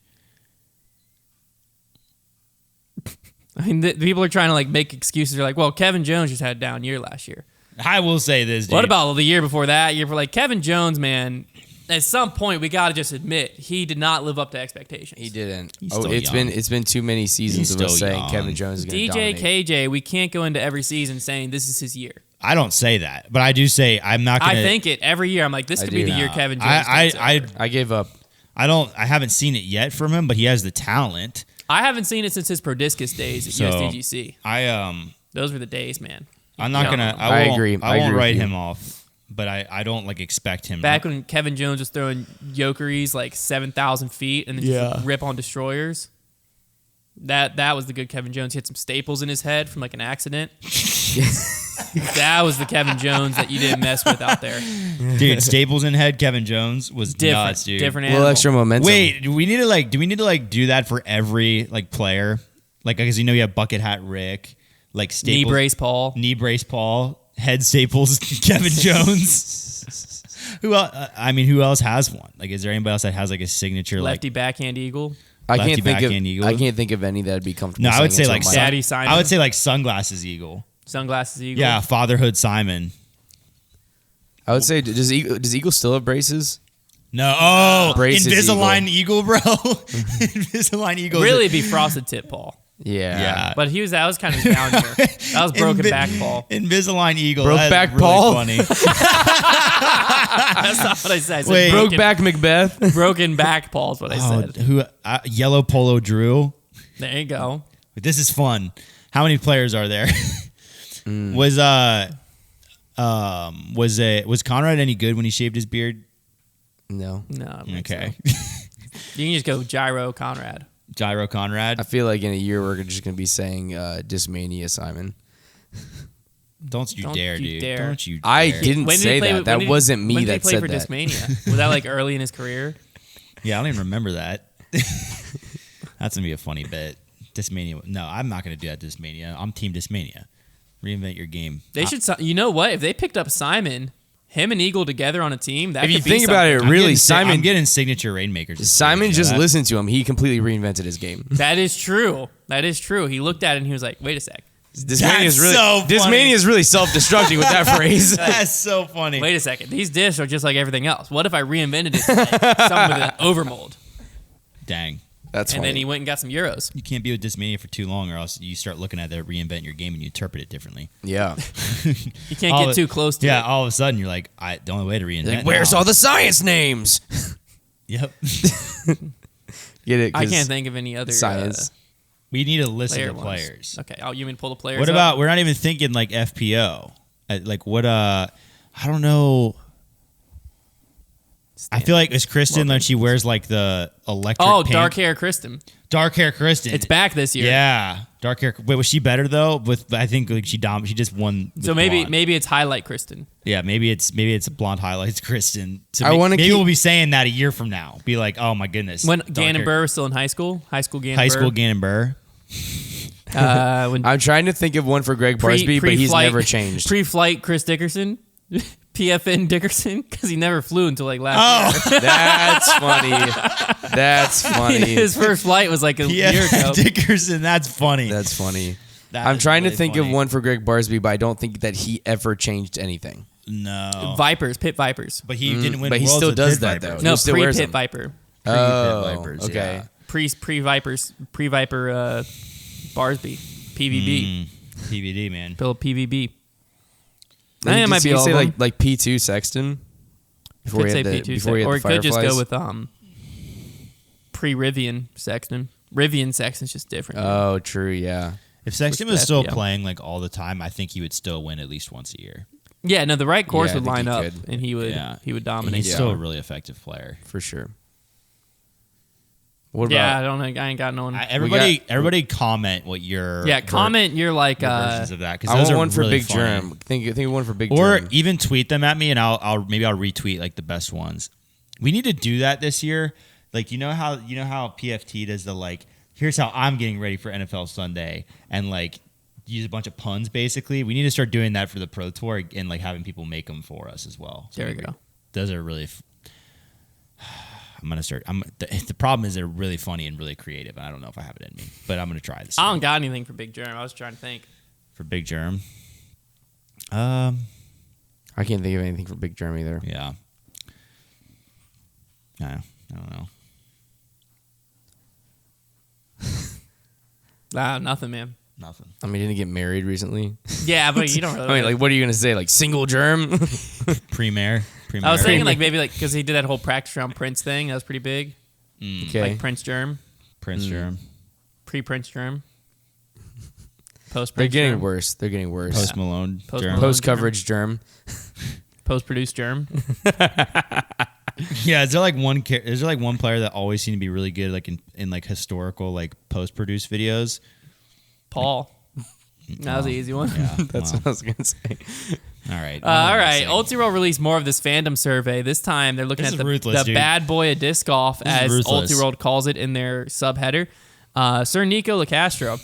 A: I mean, people are trying to like make excuses. They're like, well, Kevin Jones just had a down year last year.
C: I will say this, dude.
A: What about the year before that? Year for like Kevin Jones, man. At some point, we got to just admit he did not live up to expectations.
B: He didn't.
C: He's still young.
B: It's been too many seasons
C: He's
B: of us
C: still
B: saying
C: young.
B: Kevin Jones is going to
A: DJ
B: dominate.
A: KJ, we can't go into every season saying this is his year.
C: I don't say that, but I do say I'm not going to.
A: I think it every year. I'm like, this could be
B: do.
A: the year
C: No.
A: Kevin Jones takes over.
B: I gave up.
C: I haven't seen it yet from him, but he has the talent.
A: I haven't seen it since his Prodiscus days at
C: So,
A: USDGC. Those were the days, man.
C: I'm not going to.
B: I agree.
C: I
B: I
C: won't
B: agree
C: write
B: with you.
C: him off, but I don't like expect him.
A: Back when Kevin Jones was throwing yokeries like 7,000 feet and then just rip on destroyers. That was the good Kevin Jones. He had some staples in his head from like an accident. That was the Kevin Jones that you didn't mess with out there.
C: Dude, staples in head, Kevin Jones was nuts, dude.
A: Different
B: A
A: animal.
B: little extra momentum.
C: Wait, do we need to do that for every like player? Like, because you have bucket hat Rick, like staples,
A: Knee brace Paul.
C: head staples Kevin Jones. Who else? Who else has one? Like, is there anybody else that has like a signature
A: Lefty backhand eagle.
B: I
C: lefty
B: can't think of.
C: backhand eagle?
B: I can't think of any that'd be comfortable.
C: No, I would
B: saying
C: say
B: into
C: like
B: a mic.
A: Daddy Simon.
C: I would say like sunglasses eagle.
A: Sunglasses eagle.
C: Yeah, fatherhood Simon.
B: I would say does Eagle still have braces?
C: No,
B: Braces
C: Invisalign
B: eagle.
C: eagle, bro. Invisalign eagle.
A: Really be frosted tip Paul.
B: Yeah.
A: But that was kind of his down year. That was broken back Paul.
C: Invisalign eagle.
B: Broke
C: That's
B: back
C: really
B: Paul?
C: Funny.
A: That's not what I said. I said
C: Wait.
B: Broke back Macbeth.
A: broken back Paul is what I said.
C: Who? Yellow Polo Drew.
A: There you go.
C: This is fun. How many players are there? Was Conrad any good when he shaved his beard?
B: No.
A: No. I don't think
C: Okay.
A: so. You can just go Gyro Conrad.
C: Gyro Conrad.
B: I feel like in a year we're just gonna be saying Dismania Simon.
C: Don't you
A: Don't
C: dare,
A: you
C: dude.
A: dare.
C: Don't you dare.
B: I didn't
A: When did
B: say
A: he play
B: that.
A: with-
B: That
A: when did-
B: wasn't me
A: when did
B: that
A: he play
B: said
A: for
B: that.
A: Dismania? Was that like early in his career?
C: Yeah, I don't even remember that. That's going to be a funny bit. Dismania. No, I'm not going to do that Dismania. I'm Team Dismania. Reinvent your game.
A: They should. You know what? If they picked up Simon, him and Eagle together on a team, that
B: If you
A: could be
B: think about
A: something.
B: it, really,
C: I'm getting signature Rainmakers.
B: Simon just
C: listened.
B: listened to him. He completely reinvented his game.
A: That is true. That is true. He looked at it and he was like, "Wait a sec.
B: Dismania is really
C: so funny.
B: Dismania is really self-destructing with that phrase.
C: That's so funny.
A: Wait a second. These discs are just like everything else. What if I reinvented it to like something with an overmold?"
C: Dang.
B: That's
A: And
B: funny.
A: then he went and got some euros.
C: You can't be with Dismania for too long, or else you start looking at the reinvent your game and you interpret it differently.
B: Yeah.
A: You can't get too close to it.
C: Yeah, all of a sudden you're like, the only way to reinvent.
B: Like, where's
C: now.
B: all the science names?
C: Yep.
B: Get it?
A: I
B: 'Cause
A: can't think of any other
B: science.
C: We need a list
A: player
C: of the
A: ones.
C: players.
A: Okay. Oh, you mean pull the players?
C: What
A: up?
C: about? We're not even thinking like FPO. Like what? I don't know. I feel like it's Kristen when she wears like the electric.
A: Oh,
C: pink.
A: dark hair Kristen.
C: Dark hair Kristen.
A: It's back this year.
C: Yeah, dark hair. Wait, was she better though? With I think like she just won. with
A: So maybe
C: blonde.
A: it's highlight Kristen.
C: Yeah, maybe it's blonde highlights Kristen. So
B: I wanna
C: maybe
B: keep-
C: we'll be saying that a year from now. Be like, oh my goodness.
A: When
C: dark
A: Gannon
C: hair-
A: Burr was still in high school Gannon
C: high
A: Burr.
C: school Gannon Burr.
A: When
B: I'm trying to think of one for Greg Barsby, but he's
A: pre-flight-
B: never changed.
A: Pre-flight Chris Dickerson. PFN Dickerson, because he never flew until like last year.
B: That's funny. That's funny.
A: His first flight was like a year ago.
C: Dickerson, that's funny.
B: That's funny.
C: That
B: I'm
C: is
B: trying to
C: really
B: think
C: funny.
B: of one for Greg Barsby, but I don't think that he ever changed anything.
C: No,
A: Pit Vipers.
C: but he didn't win.
B: but he
C: Worlds
B: still
C: with
B: does
C: Pit
B: that,
C: Vipers.
B: though.
A: No,
B: He still wears
A: Pit
B: them.
A: Viper.
B: Oh,
C: Vipers,
B: okay.
C: yeah.
A: Pre Viper Barsby. PVB.
C: PVD, man.
A: Bill PVB.
B: Then
A: I think
B: you
A: it might
B: just-
A: be
B: you
A: all
B: say
A: of them.
B: like P2 Sexton. Before
A: Could
B: he
A: say
B: had the,
A: P2
B: before he had
A: or
B: the
A: it could just go
B: Fireflies.
A: with pre-Rivian Sexton. Rivian Sexton's just different.
B: Oh, true. Yeah.
C: If Sexton
A: Switch
C: was
A: to
C: still
A: FPL.
C: playing like all the time, I think he would still win at least once a year.
A: Yeah, no, the right course
B: Yeah, I
A: would
B: think
A: line
B: he
A: up,
B: could.
A: and he would dominate.
C: He's still a really effective player.
B: For sure. What
A: Yeah,
B: about?
A: I ain't got no one.
C: Everybody comment what your
A: comment your like
C: versions of that, because
B: I
C: those
B: want
C: are
B: one for
C: really
B: Big
C: funny.
B: Germ. Think of one for Big
C: Or
B: Germ.
C: even tweet them at me, and I'll retweet like the best ones. We need to do that this year. Like you know how PFT does the like, here's how I'm getting ready for NFL Sunday, and like use a bunch of puns basically. We need to start doing that for the Pro Tour and like having people make them for us as well. So
A: there we go.
C: Those are really. I'm gonna start. The problem is they're really funny and really creative. And I don't know if I have it in me, but I'm gonna try this.
A: I don't got anything for Big Germ. I was trying to think.
C: For Big Germ.
B: I can't think of anything for Big Germ either.
C: Yeah. I don't know.
A: Nothing, man.
C: Nothing.
B: I mean, didn't he get married recently?
A: Yeah, but you don't really.
B: I mean, like, what are you gonna say? Like, single Germ?
C: Premier.
A: I was thinking like maybe like because he did that whole practice round Prince thing. That was pretty big.
B: Okay.
A: Like Prince Germ,
C: Prince Germ.
A: pre-Prince Germ, post.
B: They're getting worse. They're getting worse.
C: Post Malone.
A: Post
C: Germ.
A: Malone.
B: Post coverage Germ.
A: Post-produced Germ.
C: Yeah, is there like one player that always seemed to be really good like in like historical like post-produced videos?
A: Paul. That was an easy one.
C: Yeah,
B: That's what I was gonna say.
C: All right.
A: All right. Ultiworld released more of this fandom survey. This time they're looking
C: This
A: at
C: is ruthless,
A: the
C: dude.
A: bad boy of disc golf,
C: This is
A: as
C: ruthless.
A: Ultiworld calls it in their subheader. Sir Nico LaCastro.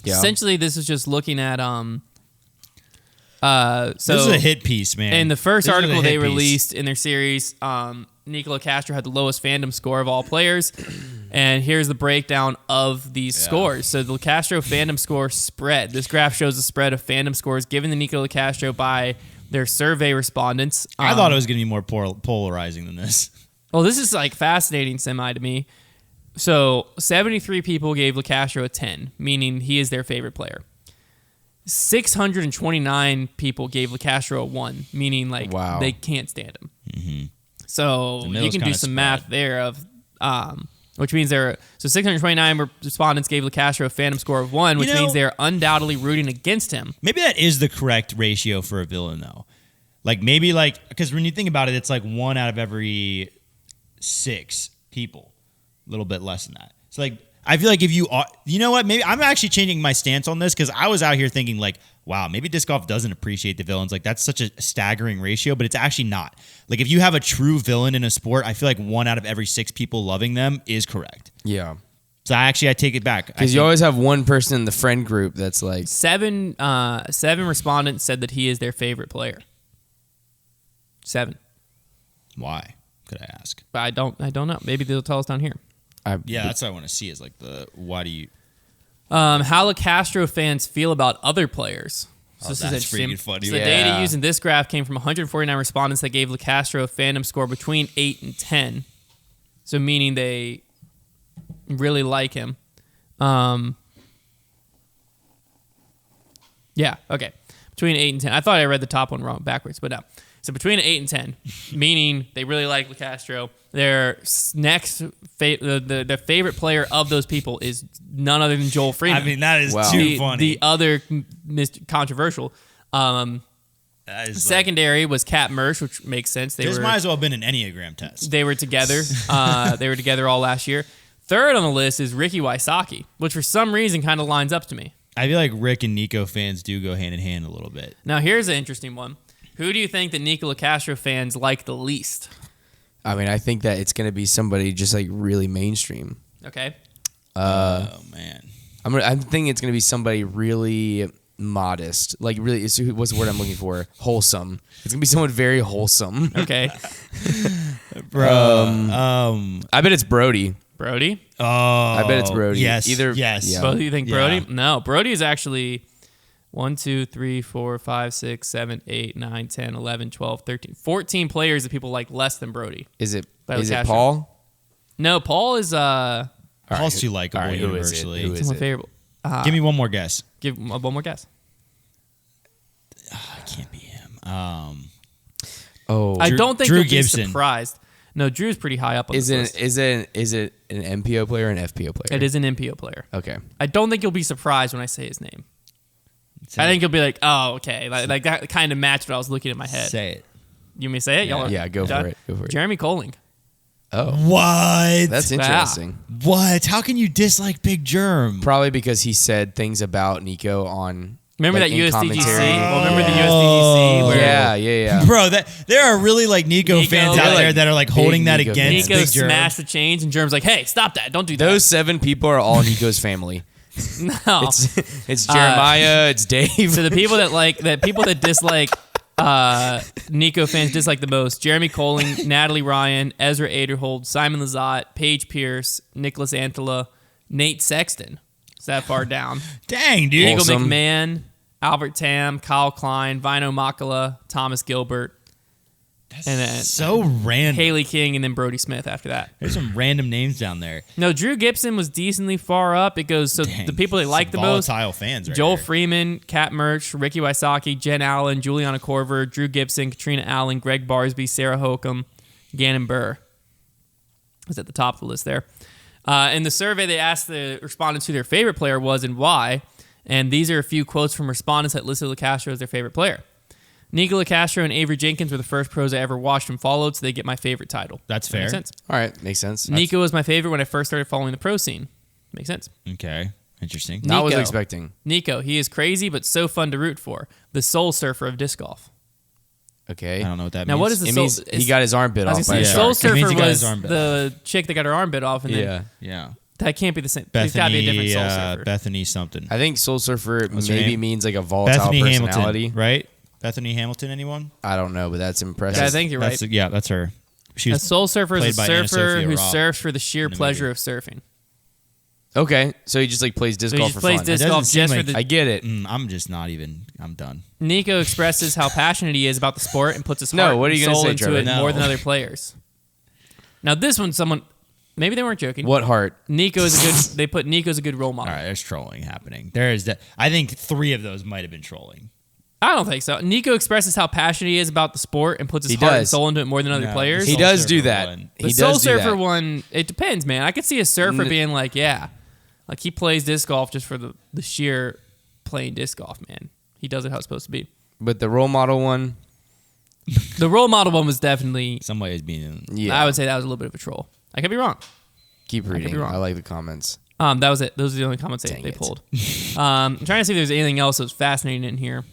B: Yeah.
A: Essentially, this is just looking at so
C: this is a hit piece, man.
A: in the first
C: This is a
A: article
C: hit
A: they
C: piece.
A: released in their series, Nico LaCastro had the lowest fandom score of all players. And here's the breakdown of these scores. So the LaCastro fandom score spread. This graph shows the spread of fandom scores given to Nico LaCastro by their survey respondents.
C: I thought it was going to be more polarizing than this.
A: Well, this is like fascinating semi to me. So 73 people gave LaCastro a 10, meaning he is their favorite player. 629 people gave LaCastro a 1, meaning like
B: Wow.
A: they can't stand him. So
C: The
A: you
C: middle's
A: can do
C: kinda
A: some
C: spread.
A: math there of which means so 629 respondents gave LaCastro a phantom score of 1, which means they're undoubtedly rooting against him.
C: Maybe that is the correct ratio for a villain, though. Like maybe like because when you think about it, it's like 1 out of every 6 people, a little bit less than that. So like I feel like if you are, you know what? Maybe I'm actually changing my stance on this because I was out here thinking like, wow, maybe disc golf doesn't appreciate the villains. Like that's such a staggering ratio, but it's actually not. Like if you have a true villain in a sport, I feel like 1 out of every 6 people loving them is correct.
B: Yeah.
C: So I take it back.
B: Because you always have one person in the friend group that's like,
A: 7 respondents said that he is their favorite player. 7.
C: Why? Could I ask?
A: But I don't know. Maybe they'll tell us down here.
C: Yeah, that's what I want to see. Is like why do you?
A: How LaCastro fans feel about other players. So this is
C: that's
A: interesting.
C: freaking funny.
A: So the data used in this graph came from 149 respondents that gave LaCastro a fandom score between 8 and 10. So meaning they really like him. Yeah, okay. Between 8 and 10. I thought I read the top one wrong backwards, but no. So between 8 and 10, meaning they really like LaCastro. Their next the favorite player of those people is none other than Joel Freeman.
C: I mean, that is
B: Wow.
C: too funny.
A: The other controversial.
C: That is
A: Secondary was Cat Mersch, which makes sense.
C: this might as well have been an Enneagram test.
A: They were together. They were together all last year. Third on the list is Ricky Wysocki, which for some reason kind of lines up to me.
C: I feel like Rick and Nico fans do go hand in hand a little bit.
A: Now here's an interesting one. Who do you think that Nico LaCastro fans like the least?
B: I mean, I think that it's going to be somebody just like really mainstream.
A: Okay.
C: Oh man,
B: I'm thinking it's going to be somebody really modest. Like really, what's the word I'm looking for? Wholesome. It's going to be someone very wholesome.
A: Okay.
B: I bet it's Brody.
A: Brody?
C: oh,
B: I bet it's Brody.
C: Yes,
B: Either-
C: yes.
B: yeah.
A: Both of you think
C: Yeah.
A: Brody? No. Brody is actually 1, 2, 3, 4, 5, 6, 7, 8, 9, 10, 11, 12, 13, 14 players that people like less than Brody.
B: Is it
A: LaCastro.
B: Paul?
A: No, Paul is
C: Paul's too likable
B: all right, who is it?
C: universally.
B: Who is
A: my
B: it?
A: favorite.
C: Give me one more guess.
A: Give one more guess.
C: It can't be him.
B: Oh,
A: I don't think
C: Drew
A: you'll be
C: Gibson.
A: surprised. No, Drew's pretty high up on
B: is
A: this
B: it
A: list.
B: is it an MPO player or an FPO player?
A: It is an MPO player.
B: Okay.
A: I don't think you'll be surprised when I say his name. I think you'll be like, oh, okay. Like that kind of matched what I was looking in my head.
C: Say it.
A: You may say it?
B: Yeah, go for it.
A: Jeremy Colling.
B: Oh.
C: What?
B: That's interesting.
C: What? How can you dislike Big Germ?
B: Probably because he said things about Nico on...
A: Remember
B: like,
A: that
B: in
A: USDGC?
B: commentary.
A: Well, remember the USDGC? Where
B: Yeah.
C: Bro, there are really like Nico fans out there that are like holding that
B: Nico
C: against
A: Nico
C: Big Germ.
A: smashed the chains, and Germ's like, hey, stop that. Don't do that.
B: Those 7 people are all Nico's family.
A: No.
B: It's Jeremiah, it's Dave.
A: So the people that dislike Nico fans dislike the most: Jeremy Colling, Natalie Ryan, Ezra Aderhold, Simon Lizotte, Paige Pierce, Nicholas Antela, Nate Sexton. Is that far down?
C: Dang, dude.
A: Eagle
B: Awesome.
A: McMahon, Albert Tam, Kyle Klein, Vino Makala, Thomas Gilbert, and then
C: So random.
A: Haley King, and then Brody Smith after that.
C: There's some random names down there.
A: No, Drew Gibson was decently far up. It goes, so
C: Dang,
A: the people they
C: some
A: like the most:
C: volatile fans right
A: Joel
C: there.
A: Freeman, Kat Murch, Ricky Wysocki, Jen Allen, Juliana Corver, Drew Gibson, Katrina Allen, Greg Barsby, Sarah Hokum, Ganon Burr was at the top of the list there. In the survey, they asked the respondents who their favorite player was and why. And these are a few quotes from respondents that listed LaCastro as their favorite player. Nico LaCastro and Avery Jenkins were the first pros I ever watched and followed, so they get my favorite title.
C: That's
A: That makes
C: fair.
A: sense.
B: All right, makes sense.
A: Nico was my favorite when I first started following the pro scene. Makes sense.
C: Okay. Interesting.
B: That was
A: Nico.
B: expecting.
A: Nico, he is crazy but so fun to root for. The soul surfer of disc golf.
B: Okay.
C: I don't know what that
A: Now,
C: means.
A: what is the
B: It
A: soul?
B: means he got his arm bit
A: I
B: off
A: was
B: by
A: gonna
B: a
A: say,
C: Yeah.
A: soul
B: shark.
C: It means
A: surfer
C: he got
A: was
C: his arm bit
A: the chick that got her arm bit off, and then
B: Yeah.
C: Yeah.
A: that can't be the same. There's got to be a different soul surfer.
C: Bethany something.
B: I think Soul Surfer
C: What's her
B: maybe
C: name?
B: means like a volatile
C: Bethany
B: personality.
C: Hamilton, right? Bethany Hamilton, anyone?
B: I don't know, but that's impressive.
A: Yeah, I think you're right.
C: Yeah, that's her. She
A: A
C: was
A: soul surfer is a
C: played by Anna
A: surfer
C: Sophia
A: who
C: Robb
A: surfs for the sheer
C: in the
A: pleasure
C: movie.
A: of surfing.
B: Okay, so he just like plays disc
A: So he
B: golf
A: just
B: for
A: plays
B: fun.
A: disc
C: It doesn't
A: golf
C: seem
A: just for
C: like-
A: the.
B: I get it.
C: I'm just not even. I'm done.
A: Nico expresses how passionate he is about the sport and puts his
B: No,
A: heart
B: what are
A: and
B: you gonna
A: soul
B: say,
A: into
B: Trevor?
A: it more
C: No.
A: than other players. Now this one, maybe they weren't joking.
B: What heart?
A: Nico is a good. They put Nico's a good role model.
C: All right, there's trolling happening. There is that. I think 3 of those might have been trolling.
A: I don't think so. Nico expresses how passionate he is about the sport and puts his
B: He
A: heart and
B: does.
A: soul into it more than other
C: No,
A: players.
B: He
C: Soul
B: does
C: Surfer
B: do that.
C: one.
A: The
B: He
A: Soul
B: does do
A: Surfer
B: that.
A: one, it depends, man. I could see a surfer being like, yeah, like he plays disc golf just for the sheer playing disc golf, man. He does it how it's supposed to be.
B: But the role model one,
A: The role model one was definitely,
C: Some ways being.
B: yeah.
A: I would say that was a little bit of a troll. I could be wrong.
B: Keep
A: could be
B: reading.
A: wrong.
B: I like the comments.
A: That was it. Those are the only comments
B: Dang
A: they
B: it.
A: pulled. I'm trying to see if there's anything else that was fascinating in here.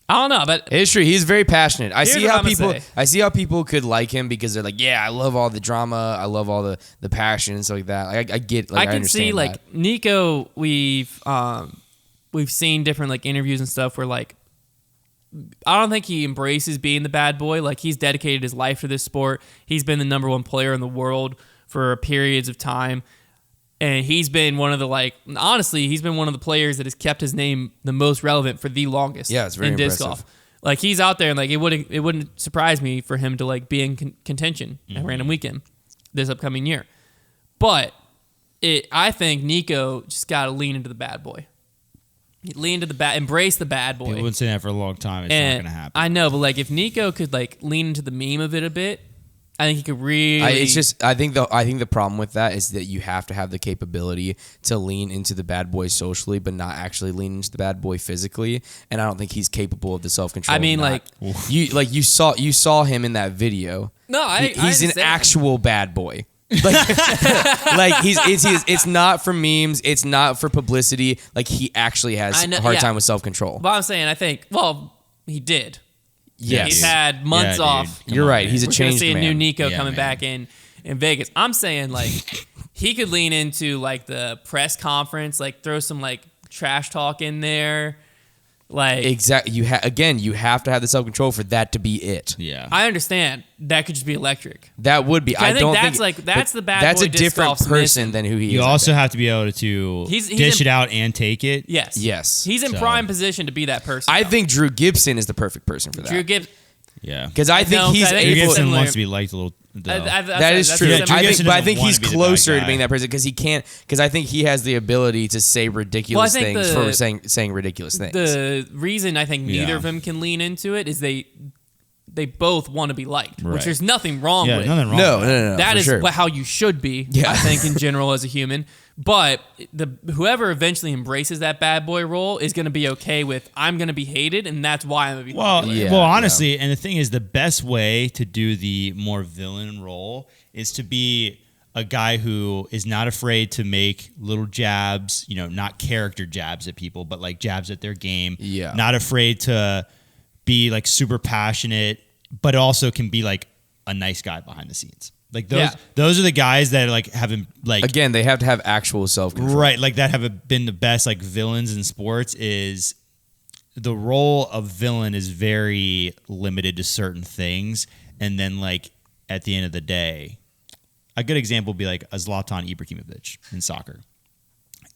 A: I don't know, but
B: It's true. He's very passionate. I
A: Here's
B: see
A: what
B: how
A: I'm gonna
B: people.
A: say.
B: I see how people could like him because they're like, yeah, I love all the drama. I love all the passion and stuff like that. Like I get. Like,
A: I can
B: understand
A: see like
B: that.
A: Nico. We've seen different like interviews and stuff where like I don't think he embraces being the bad boy. Like he's dedicated his life to this sport. He's been the number 1 player in the world for periods of time, and he's been one of the honestly, he's been one of the players that has kept his name the most relevant for the longest.
B: Yeah, it's very
A: in disc
B: impressive.
A: golf. Like he's out there, and like it wouldn't surprise me for him to like be in contention at random weekend this upcoming year. But I think Nico just got to lean into the bad boy. Lean into embrace the bad boy.
C: People have been saying that for a long time. It's not
A: And
C: going to happen.
A: I know, but like if Nico could like lean into the meme of it a bit, I think he could really.
B: I think the problem with that is that you have to have the capability to lean into the bad boy socially, but not actually lean into the bad boy physically. And I don't think he's capable of the self control.
A: I mean,
B: you saw him in that video.
A: No,
B: He's an
A: understand.
B: actual bad boy. Like it's not for memes. It's not for publicity. Like he actually has
A: I know-
B: a hard
A: yeah.
B: time with self control.
A: But I'm saying, I think, he did.
B: Yes,
A: He's had months
C: dude.
A: off.
C: Come
B: you're
C: on,
B: right.
C: man.
B: He's a
A: We're gonna
B: changed
A: see a
B: man.
A: new Nico
C: Yeah,
A: coming
C: man.
A: back in Vegas. I'm saying like he could lean into like the press conference, like throw some like trash talk in there. Like
B: Exactly. You have to have the self control for that to be it.
C: Yeah.
A: I understand that could just be electric.
B: That would be.
A: I think
B: don't
A: that's
B: think
A: like that's
B: but
A: the bad
B: That's
A: boy
B: a
A: disc
B: different
A: golf's
B: person
A: missing.
B: than who he
C: you
B: is. I
C: also
B: think.
C: have to be able to
A: He's
C: dish
A: in-
C: it out and take it.
A: Yes.
B: Yes.
A: He's in
C: So-
A: prime position to be that person.
B: I
A: though.
B: think Drew Gibson is the perfect person for that.
A: Drew Gibbs.
C: Yeah.
B: Because I think
A: No,
B: he's
A: I think
C: Drew
A: it's
B: able.
C: Gibson
A: similar.
C: wants to be liked a little. Though.
B: That is true.
C: Yeah, Drew
B: I
C: Gibson
B: think, but I
C: doesn't
B: think
C: wanna
B: he's
C: be the bad
B: closer to
C: guy.
B: being that person because he can't. Because I think he has the ability to say ridiculous
A: Well, I think
B: things
A: the-
B: for saying ridiculous things.
A: The reason I think neither
C: Yeah.
A: of them can lean into it is they both want to be liked,
C: Right.
A: which there's nothing wrong with.
C: Nothing wrong.
B: No,
C: with that.
B: no.
A: That
B: for
A: is
B: sure.
A: how you should be,
B: Yeah.
A: I think, in general as a human. But whoever eventually embraces that bad boy role is going to be okay with, I'm going to be hated, and that's why I'm going to be
C: Well,
A: popular.
B: Yeah,
C: honestly, and the thing is, the best way to do the more villain role is to be a guy who is not afraid to make little jabs, not character jabs at people, but like jabs at their game.
B: Yeah.
C: Not afraid to be like super passionate, but also can be like a nice guy behind the scenes. Like those are the guys that like haven't like
B: Again, they have to have actual self-control.
C: right, like that have been the best like villains in sports. Is the role of villain is very limited to certain things, and then like at the end of the day, a good example would be like a Zlatan Ibrahimovic in soccer,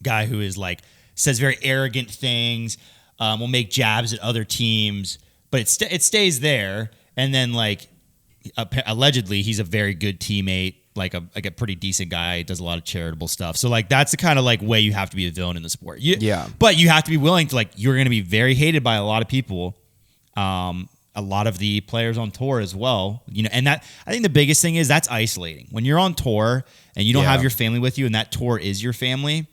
C: guy who is like says very arrogant things, will make jabs at other teams, but it stays there, and then like allegedly he's a very good teammate, like a pretty decent guy, does a lot of charitable stuff. So like that's the kind of like way you have to be a villain in the sport. But you have to be willing to, like, you're going to be very hated by a lot of people, a lot of the players on tour as well, and that I think the biggest thing is that's isolating. When you're on tour and you don't have your family with you, and that tour is your family,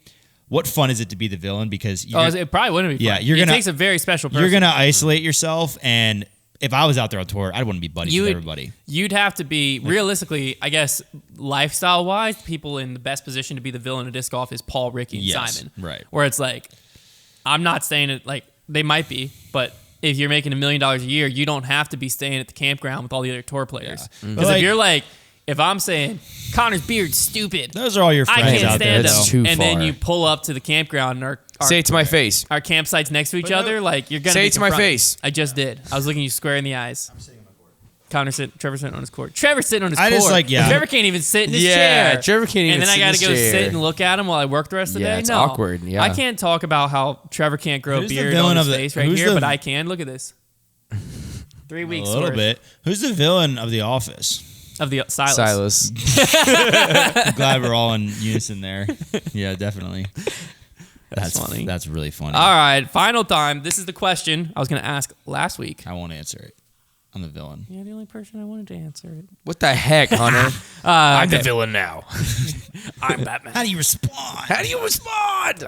C: what fun is it to be the villain? Because
A: it probably wouldn't be fun. It takes a very special person.
C: You're going to isolate yourself, and if I was out there on tour, I'd want to be buddies with everybody.
A: You'd have to be, realistically, I guess, lifestyle-wise, people in the best position to be the villain of disc golf is Paul, Ricky, and Simon.
C: Right.
A: Where it's like, I'm not saying it, like, they might be, but if you're making $1 million a year, you don't have to be staying at the campground with all the other tour players. Because if you're like, if I'm saying, Connor's beard's stupid.
C: Those are all your friends
A: I can't
C: out there.
A: stand
B: That's
A: them.
B: too
A: And then
B: far.
A: you pull up to the campground and
B: Say it to my face.
A: our campsites next to each other, like, you're going to
B: Say
A: be
B: it to my
A: confronted.
B: face.
A: I just did. I was looking you square in the eyes. I'm sitting on my court. Trevor's sitting on his court. Trevor's sitting on his court. Trevor can't even sit in his chair.
B: Trevor can't even
A: And then I
B: sit in
A: got
B: his
A: to go
B: chair.
A: sit and look at him while I work the rest of the
B: Yeah,
A: day.
B: it's
A: No.
B: awkward, yeah.
A: I can't talk about how Trevor can't grow a
C: Who's the
A: beard
C: villain
A: on his
C: of the-
A: face right
C: who's
A: here,
C: the-
A: but I can. Look at this. 3 weeks
C: A little
A: worth
C: bit. Who's the villain of The Office?
A: of the Silas.
C: I'm glad we're all in unison there. Yeah, definitely.
A: That's funny.
C: That's really funny.
A: All right, final time. This is the question I was going to ask last week.
C: I won't answer it. I'm the villain.
A: You're the only person I wanted to answer it.
B: What the heck, Hunter? I'm the villain now.
A: I'm Batman.
C: How do you respond?
B: How do you respond?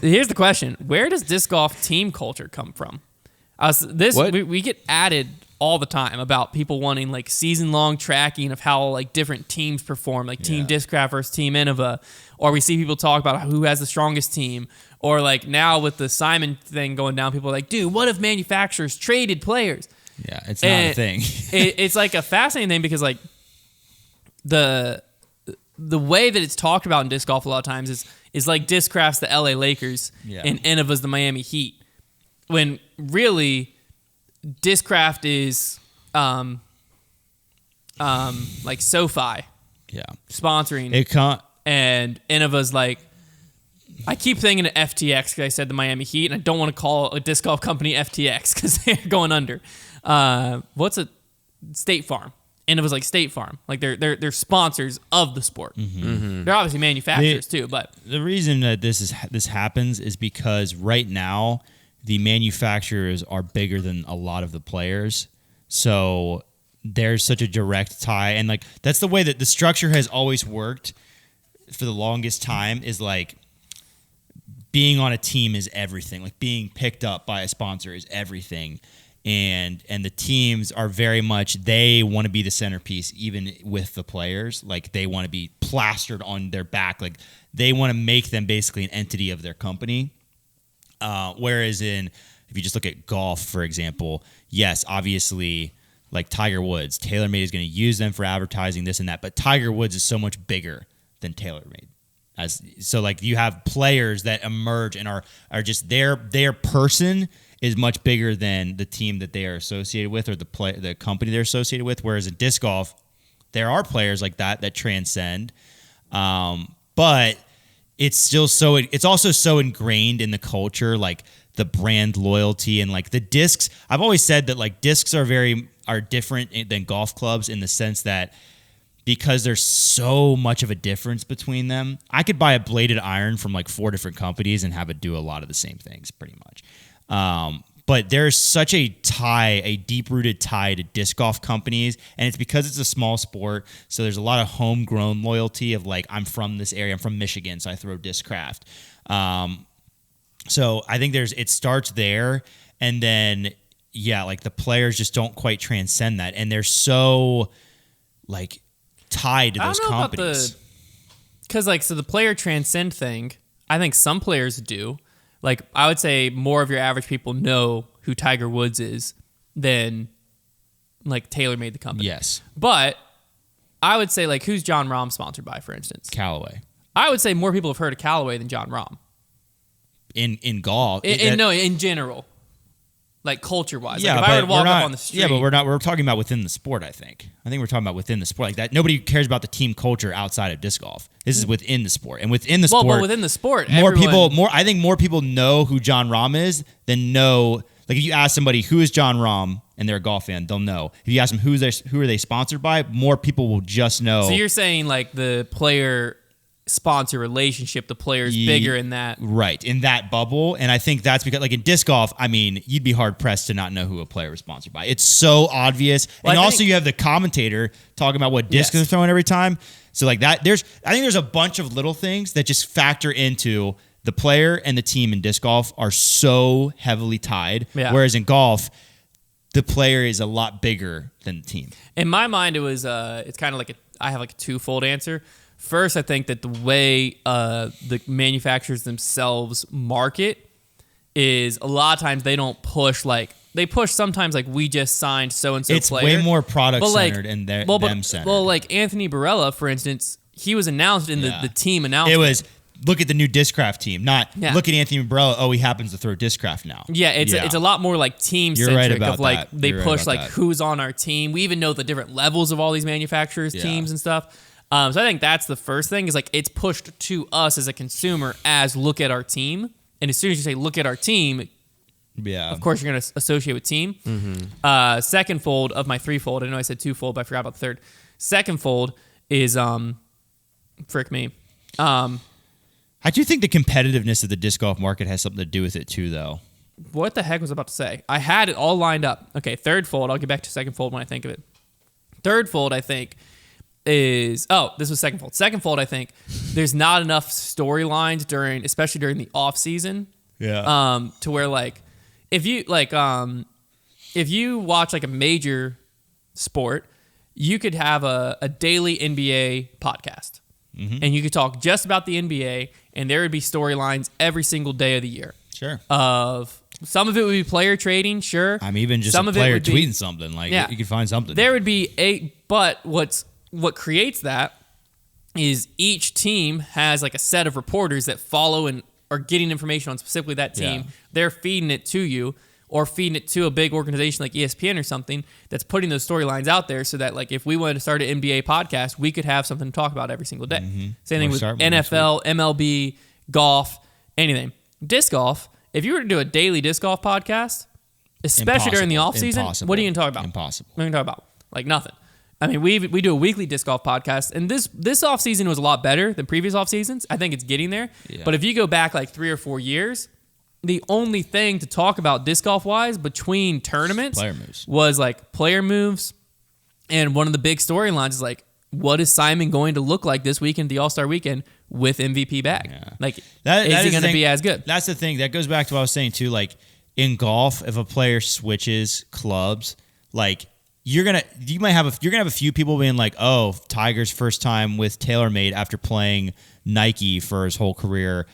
A: Here's the question: where does disc golf team culture come from?
B: What?
A: We get added all the time about people wanting like season-long tracking of how like different teams perform, like Team Discraft versus Team Innova, or we see people talk about who has the strongest team, or like now with the Simon thing going down, people are like, dude, what if manufacturers traded players?
C: Yeah, it's not a thing.
A: It's like a fascinating thing because like the way that it's talked about in disc golf a lot of times is like Discraft's the LA Lakers and Innova's the Miami Heat, when really Discraft is like SoFi sponsoring
C: It can't.
A: and Innova's like, I keep thinking of FTX because I said the Miami Heat, and I don't want to call a disc golf company FTX because they're going under. What's a State Farm? And it was like State Farm, like they're sponsors of the sport. They're obviously manufacturers too, but
C: The reason that this happens is because right now the manufacturers are bigger than a lot of the players, so there's such a direct tie, and like that's the way that the structure has always worked for the longest time. Is like being on a team is everything. Like being picked up by a sponsor is everything. And the teams are very much, they want to be the centerpiece even with the players. Like they want to be plastered on their back. Like they want to make them basically an entity of their company. Whereas if you just look at golf, for example, yes, obviously like Tiger Woods, TaylorMade is going to use them for advertising, this and that. But Tiger Woods is so much bigger than TaylorMade. So like you have players that emerge and are just their person is much bigger than the team that they are associated with or the company they're associated with. Whereas in disc golf, there are players like that transcend, but it's still it's also so ingrained in the culture, like the brand loyalty and like the discs. I've always said that like discs are different than golf clubs in the sense that because there's so much of a difference between them. I could buy a bladed iron from like 4 different companies and have it do a lot of the same things pretty much. But there's such a deep-rooted tie to disc golf companies, and it's because it's a small sport, so there's a lot of homegrown loyalty of like, I'm from this area, I'm from Michigan, so I throw Discraft. So I think it starts there, and then, yeah, like the players just don't quite transcend that, and they're so like tied to those companies.
A: Because like, so the player transcend thing, I think some players do. Like, I would say more of your average people know who Tiger Woods is than, like, TaylorMade the company.
C: Yes.
A: But I would say, like, who's John Rahm sponsored by, for instance?
C: Callaway.
A: I would say more people have heard of Callaway than John Rahm.
C: In golf.
A: In general. Like, culture-wise.
C: Yeah,
A: like, if I were to walk up on the street.
C: Yeah, but we're talking about within the sport, I think. I think we're talking about within the sport. Like that, nobody cares about the team culture outside of disc golf. This is within the sport. And within the sport.
A: Well, within the sport,
C: I think more people know who John Rahm is than know. Like, if you ask somebody who is John Rahm and they're a golf fan, they'll know. If you ask them who are they sponsored by, more people will just know.
A: So you're saying, like, the player sponsor relationship, the player's bigger in that.
C: Right, in that bubble. And I think that's because, like, in disc golf, I mean, you'd be hard-pressed to not know who a player was sponsored by. It's so obvious. Well, and also you have the commentator talking about what discs they're throwing every time. So, like, that, I think there's a bunch of little things that just factor into the player and the team in disc golf are so heavily tied. Yeah. Whereas in golf, the player is a lot bigger than the team.
A: In my mind, it was, it's kind of like I have like a twofold answer. First, I think that the way the manufacturers themselves market is a lot of times they don't push they push sometimes like we just signed so-and-so
C: it's
A: player.
C: It's way more product-centered and them-centered.
A: Well, like Anthony Barella, for instance, he was announced in the team announcement.
C: It was, look at the new Discraft team, not look at Anthony Barella, oh, he happens to throw Discraft now.
A: Yeah, it's a lot more like team-centric.
C: Right about
A: of like
C: that.
A: They push like who's on our team. We even know the different levels of all these manufacturers' teams and stuff. So I think that's the first thing is like it's pushed to us as a consumer as look at our team. And as soon as you say look at our team, of course you're going to associate with team. Mm-hmm. Second fold of my threefold, I know I said twofold, but I forgot about the third. Second fold is, frick me.
C: I do think the competitiveness of the disc golf market has something to do with it too, though.
A: What the heck was I about to say? I had it all lined up. Okay, third fold. I'll get back to second fold when I think of it. Third fold, I think, is this was second fold. Second fold, I think there's not enough storylines especially during the off season. Yeah. To where like if you watch like a major sport, you could have a daily NBA podcast, and you could talk just about the NBA, and there would be storylines every single day of the year.
C: Sure.
A: Some of it would be player trading, sure.
C: I'm even just a player tweeting something. Like you could find something.
A: There would be but what creates that is each team has like a set of reporters that follow and are getting information on specifically that team. Yeah. They're feeding it to you or feeding it to a big organization like ESPN or something that's putting those storylines out there so that like if we wanted to start an NBA podcast, we could have something to talk about every single day. Mm-hmm. Same thing with NFL, MLB, golf, anything. Disc golf, if you were to do a daily disc golf podcast, especially during the off season, what are you going to talk about?
C: Impossible.
A: What are you going to talk about? Like nothing. I mean, we do a weekly disc golf podcast, and this offseason was a lot better than previous off seasons. I think it's getting there. Yeah. But if you go back like 3 or 4 years, the only thing to talk about disc golf wise between tournaments was like player moves, and one of the big storylines is like, what is Simon going to look like this weekend, the All-Star weekend, with MVP bag? Yeah. Like, is he going to be as good?
C: That's the thing. That goes back to what I was saying too. Like in golf, if a player switches clubs, like. You're gonna have a few people being like, oh, Tiger's first time with TaylorMade after playing Nike for his whole career.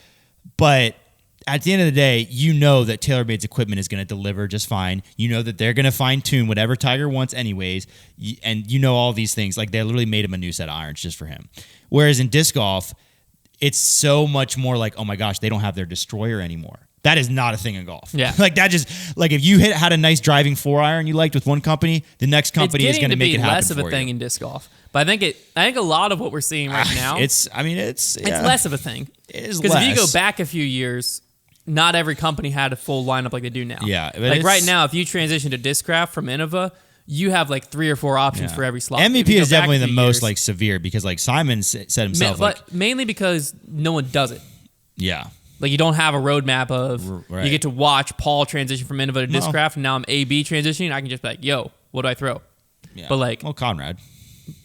C: But at the end of the day, you know that TaylorMade's equipment is going to deliver just fine. You know that they're going to fine tune whatever Tiger wants anyways. And you know all these things. Like they literally made him a new set of irons just for him. Whereas in disc golf, it's so much more like, oh my gosh, they don't have their destroyer anymore. That is not a thing in golf.
A: Yeah.
C: Like that just like if you had a nice driving 4-iron you liked with one company, the next company is going to make it happen.
A: It's getting to be less of a thing in disc golf. But I think a lot of what we're seeing right now
C: it's
A: less of a thing.
C: It is
A: because if you go back a few years, not every company had a full lineup like they do now.
C: Yeah.
A: Like right now, if you transition to Discraft from Innova, you have like 3 or 4 options for every slot.
C: MVP is definitely the most like severe because like Simon said himself,
A: but mainly because no one does it.
C: Yeah.
A: Like you don't have a roadmap of you get to watch Paul transition from Innova to Discraft, and now I'm AB transitioning. I can just be like, yo, what do I throw?
C: Yeah.
A: But like,
C: well, Conrad.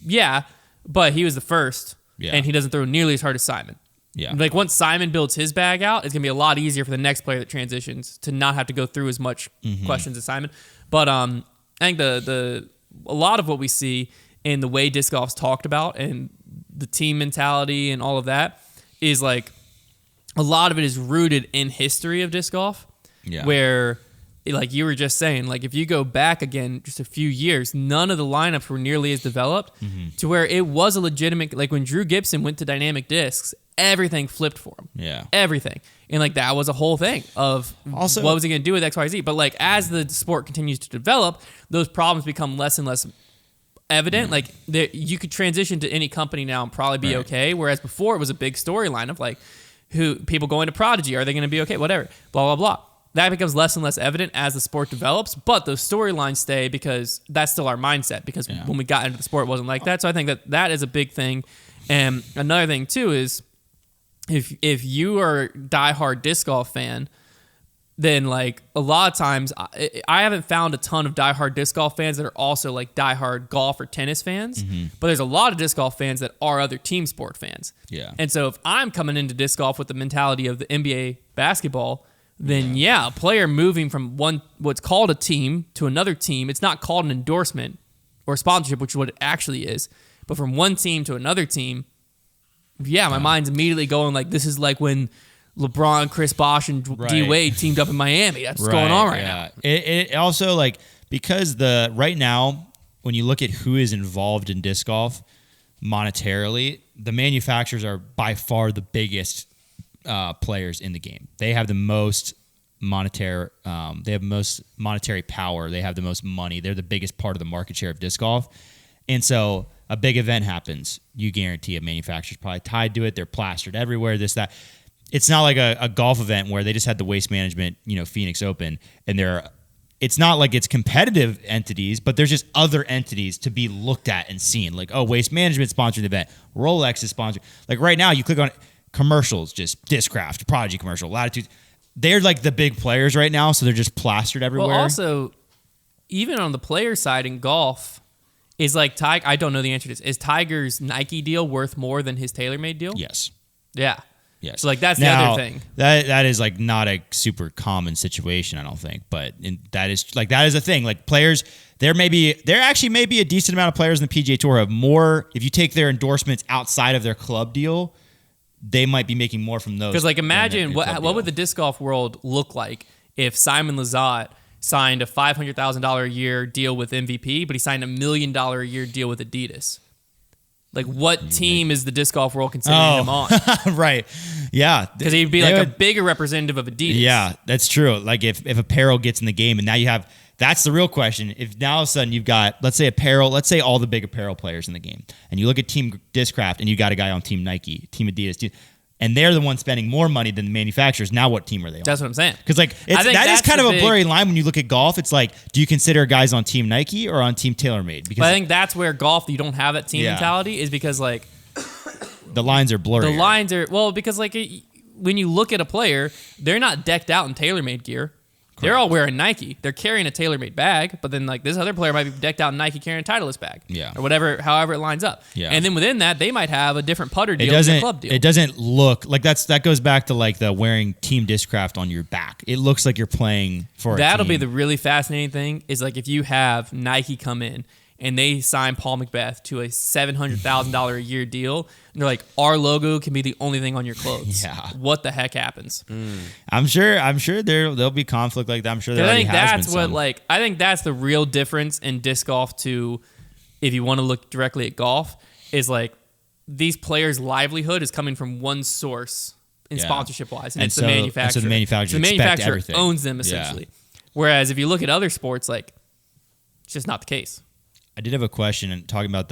A: Yeah, but he was the first,
C: Yeah.
A: and he doesn't throw nearly as hard as Simon.
C: Yeah.
A: Like once Simon builds his bag out, it's gonna be a lot easier for the next player that transitions to not have to go through as much questions as Simon. But I think a lot of what we see in the way disc golf's talked about and the team mentality and all of that is like a lot of it is rooted in history of disc golf.
C: Yeah.
A: Where, like you were just saying, like if you go back again just a few years, none of the lineups were nearly as developed to where it was a legitimate, like when Drew Gibson went to dynamic discs, everything flipped for him.
C: Yeah.
A: Everything. And like that was a whole thing of
C: Also,
A: what was he going to do with X, Y, Z. But like as the sport continues to develop, those problems become less and less evident. Like you could transition to any company now and probably be okay. Whereas before it was a big storyline of like who people going to Prodigy, are they going to be okay? Whatever. Blah, blah, blah. That becomes less and less evident as the sport develops, but those storylines stay because that's still our mindset. Because when we got into the sport, it wasn't like that. So I think that is a big thing. And another thing too is if you are a diehard disc golf fan, then like a lot of times I haven't found a ton of diehard disc golf fans that are also like diehard golf or tennis fans, but there's a lot of disc golf fans that are other team sport fans.
C: Yeah.
A: And so if I'm coming into disc golf with the mentality of the NBA basketball, then a player moving from what's called a team to another team, it's not called an endorsement or sponsorship, which is what it actually is, but from one team to another team, my mind's immediately going like, this is like when LeBron, Chris Bosh, and D Wade teamed up in Miami. That's what's going on right now.
C: It also like because right now when you look at who is involved in disc golf monetarily, the manufacturers are by far the biggest players in the game. They have the most monetary. They have most monetary power. They have the most money. They're the biggest part of the market share of disc golf, and so a big event happens. You guarantee a manufacturer's probably tied to it. They're plastered everywhere. This that. It's not like a golf event where they just had the Waste Management, Phoenix Open, and it's not like it's competitive entities, but there's just other entities to be looked at and seen. Like, oh, Waste Management sponsored the event. Rolex is sponsored. Like right now, you click on commercials, just Discraft, Prodigy commercial, Latitude. They're like the big players right now, so they're just plastered everywhere.
A: Well, also, even on the player side in golf, is like I don't know the answer to this. Is Tiger's Nike deal worth more than his TaylorMade deal?
C: Yes.
A: Yeah.
C: Yes.
A: So like that's the other thing.
C: That is like not a super common situation, I don't think, but that is a thing. Like players, there actually may be a decent amount of players in the PGA Tour have more. If you take their endorsements outside of their club deal, they might be making more from those.
A: Because like imagine what would the disc golf world look like if Simon Lizotte signed a $500,000 a year deal with MVP, but he signed $1 million a year deal with Adidas. Like, what team is the disc golf world considering him on?
C: Right. Yeah.
A: Because he'd be like a bigger representative of Adidas.
C: Yeah, that's true. Like, if apparel gets in the game, and now you have, that's the real question. If now all of a sudden you've got, let's say all the big apparel players in the game, and you look at Team Discraft, and you got a guy on Team Nike, Team Adidas, and they're the ones spending more money than the manufacturers. Now, what team are they on?
A: That's what I'm saying.
C: Because that is kind of a blurry line when you look at golf. It's like, do you consider guys on Team Nike or on Team TaylorMade? Because
A: I think that's where golf, you don't have that team mentality, is because like
C: the lines are blurry.
A: The lines are because like when you look at a player, they're not decked out in TaylorMade gear. Correct. They're all wearing Nike. They're carrying a TaylorMade bag, but then like this other player might be decked out in Nike carrying a Titleist bag, or whatever, however it lines up. Yeah. And then within that, they might have a different putter deal than a club deal.
C: It doesn't look like that goes back to like the wearing Team Discraft on your back. It looks like you're playing for.
A: That'll be the really fascinating thing is like if you have Nike come in and they sign Paul McBeth to a $700,000 a year deal, and they're like, our logo can be the only thing on your clothes.
C: Yeah.
A: What the heck happens?
C: I'm sure there'll be conflict like that. I'm sure there already has been.
A: I think that's the real difference in disc golf to, if you want to look directly at golf, is like these players' livelihood is coming from one source in sponsorship wise, and it's the manufacturer.
C: So the manufacturer
A: owns them essentially. Yeah. Whereas if you look at other sports, like it's just not the case.
C: I did have a question and talking about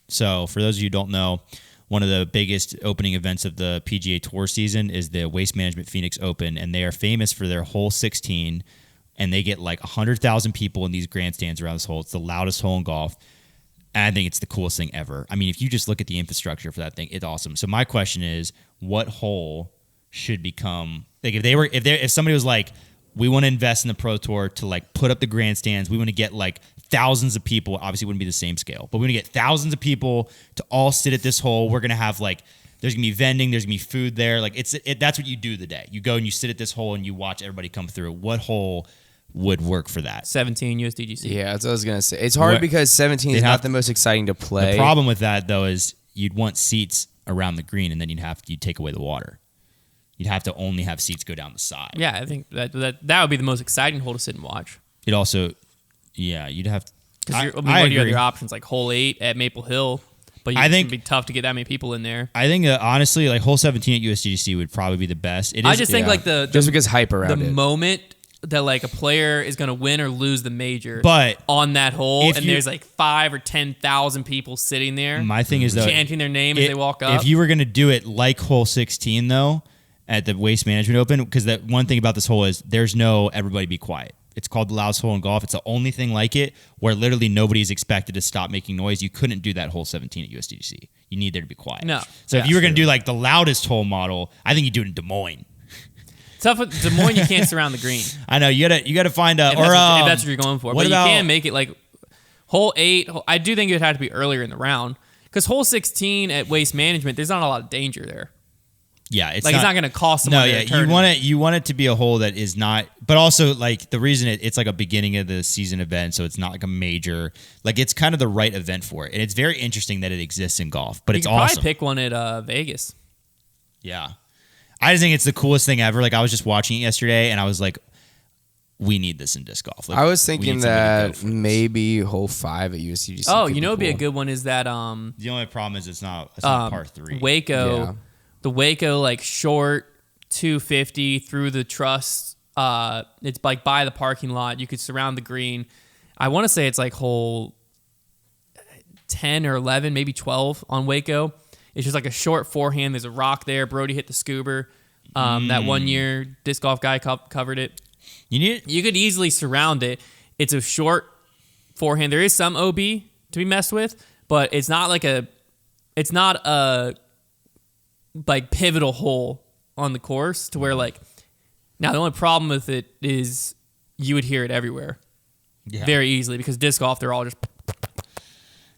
C: so for those of you who don't know, one of the biggest opening events of the PGA Tour season is the Waste Management Phoenix Open, and they are famous for their hole 16, and they get like 100,000 people in these grandstands around this hole. It's the loudest hole in golf, and I think it's the coolest thing ever. I mean, if you just look at the infrastructure for that thing, it's awesome. So my question is, what hole should become like if somebody was like, we want to invest in the Pro Tour to like put up the grandstands. We want to get like thousands of people. Obviously, it wouldn't be the same scale, but we want to get thousands of people to all sit at this hole. We're gonna have like there's gonna be vending. There's gonna be food there. Like that's what you do the day. You go and you sit at this hole and you watch everybody come through. What hole would work for that?
A: 17 USDGC.
B: Yeah, that's what I was gonna say. It's hard because 17 is not the most exciting to play.
C: The problem with that though is you'd want seats around the green, and then you'd take away the water. You'd have to only have seats go down the side.
A: Yeah, I think that would be the most exciting hole to sit and watch.
C: It also, yeah, you'd have to.
A: Because what are your other options? Like hole 8 at Maple Hill, but I think it'd be tough to get that many people in there.
C: I think honestly, like hole 17 at USDGC would probably be the best.
A: I just think like
B: just because hype around
A: the
B: it.
A: moment that like a player is going to win or lose the major,
C: but
A: on that hole, and there's like 5,000 or 10,000 people sitting there.
C: My thing is though,
A: chanting their name as they walk up.
C: If you were going to do it like hole 16 though, at the Waste Management Open, because that one thing about this hole is there's no everybody be quiet. It's called the loudest hole in golf. It's the only thing like it where literally nobody's expected to stop making noise. You couldn't do that hole 17 at USDGC. You need there to be quiet.
A: No.
C: So if you were going to do like the loudest hole model, I think you do it in Des Moines.
A: Tough with Des Moines, you can't surround the green.
C: I know you gotta find a
A: if that's what you're going for. But
C: about,
A: you can make it like hole 8. I do think it would have to be earlier in the round because hole 16 at Waste Management, there's not a lot of danger there.
C: Yeah, it's
A: not going to cost someone.
C: No, yeah, you want it to be a hole that is not, but also like the reason it's like a beginning of the season event, so it's not like a major. Like it's kind of the right event for it, and it's very interesting that it exists in golf. But it's awesome.
A: Probably pick one at Vegas.
C: Yeah, I just think it's the coolest thing ever. Like I was just watching it yesterday, and I was like, we need this in disc golf. Like,
B: I was thinking that maybe hole 5 at USDGC.
A: Oh, you know, it'd be a good one. Is that
C: the only problem is it's not par 3.
A: Waco.
B: Yeah.
A: The Waco, like short 250 through the truss. It's like by the parking lot. You could surround the green. I want to say it's like hole 10 or 11, maybe 12 on Waco. It's just like a short forehand. There's a rock there. Brody hit the scuba. That 1 year disc golf guy covered it. You could easily surround it. It's a short forehand. There is some OB to be messed with, but it's not a like pivotal hole on the course to where like now the only problem with it is you would hear it everywhere very easily because disc golf they're all just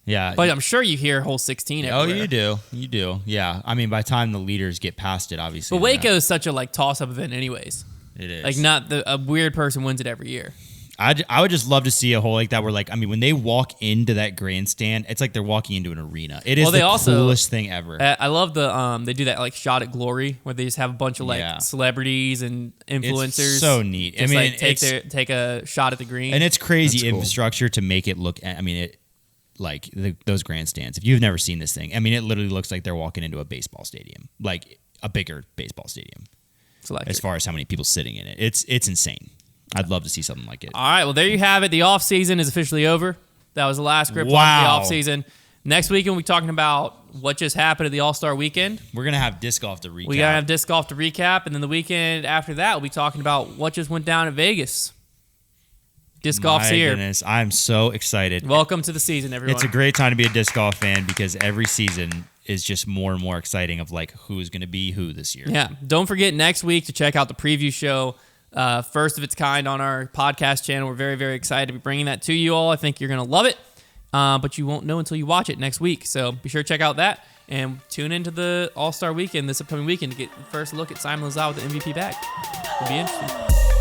A: but I'm sure you hear hole 16 everywhere.
C: Oh, you do yeah. I mean by the time the leaders get past it obviously,
A: but Waco is such a like toss-up event anyways.
C: It is
A: like not a weird person wins it every year.
C: I would just love to see a hole like that where, like, I mean, when they walk into that grandstand, it's like they're walking into an arena. It is coolest thing ever.
A: I love the they do that like shot at glory where they just have a bunch of like celebrities and influencers.
C: It's so neat.
A: Just, I mean, like, take a shot at the green,
C: and it's crazy infrastructure to make it look. I mean, those grandstands. If you've never seen this thing, I mean, it literally looks like they're walking into a baseball stadium, like a bigger baseball stadium. As far as how many people sitting in it, it's insane. I'd love to see something like it.
A: All right, well, there you have it. The off season is officially over. That was the last grip on the off season. Next weekend, we'll be talking about what just happened at the All-Star weekend.
C: We're going to have disc golf to recap.
A: We got to have disc golf to recap, and then the weekend after that, we'll be talking about what just went down at Vegas. Disc golf's here.
C: My goodness, I'm so excited.
A: Welcome to the season, everyone.
C: It's a great time to be a disc golf fan because every season is just more and more exciting of like who's going to be who this year.
A: Yeah. Don't forget next week to check out the preview show. First of its kind on our podcast channel. We're very, very excited to be bringing that to you all. I think you're going to love it, but you won't know until you watch it next week. So be sure to check out that and tune into the All-Star Weekend this upcoming weekend to get the first look at Simon Lazar with the MVP bag. It'll be interesting.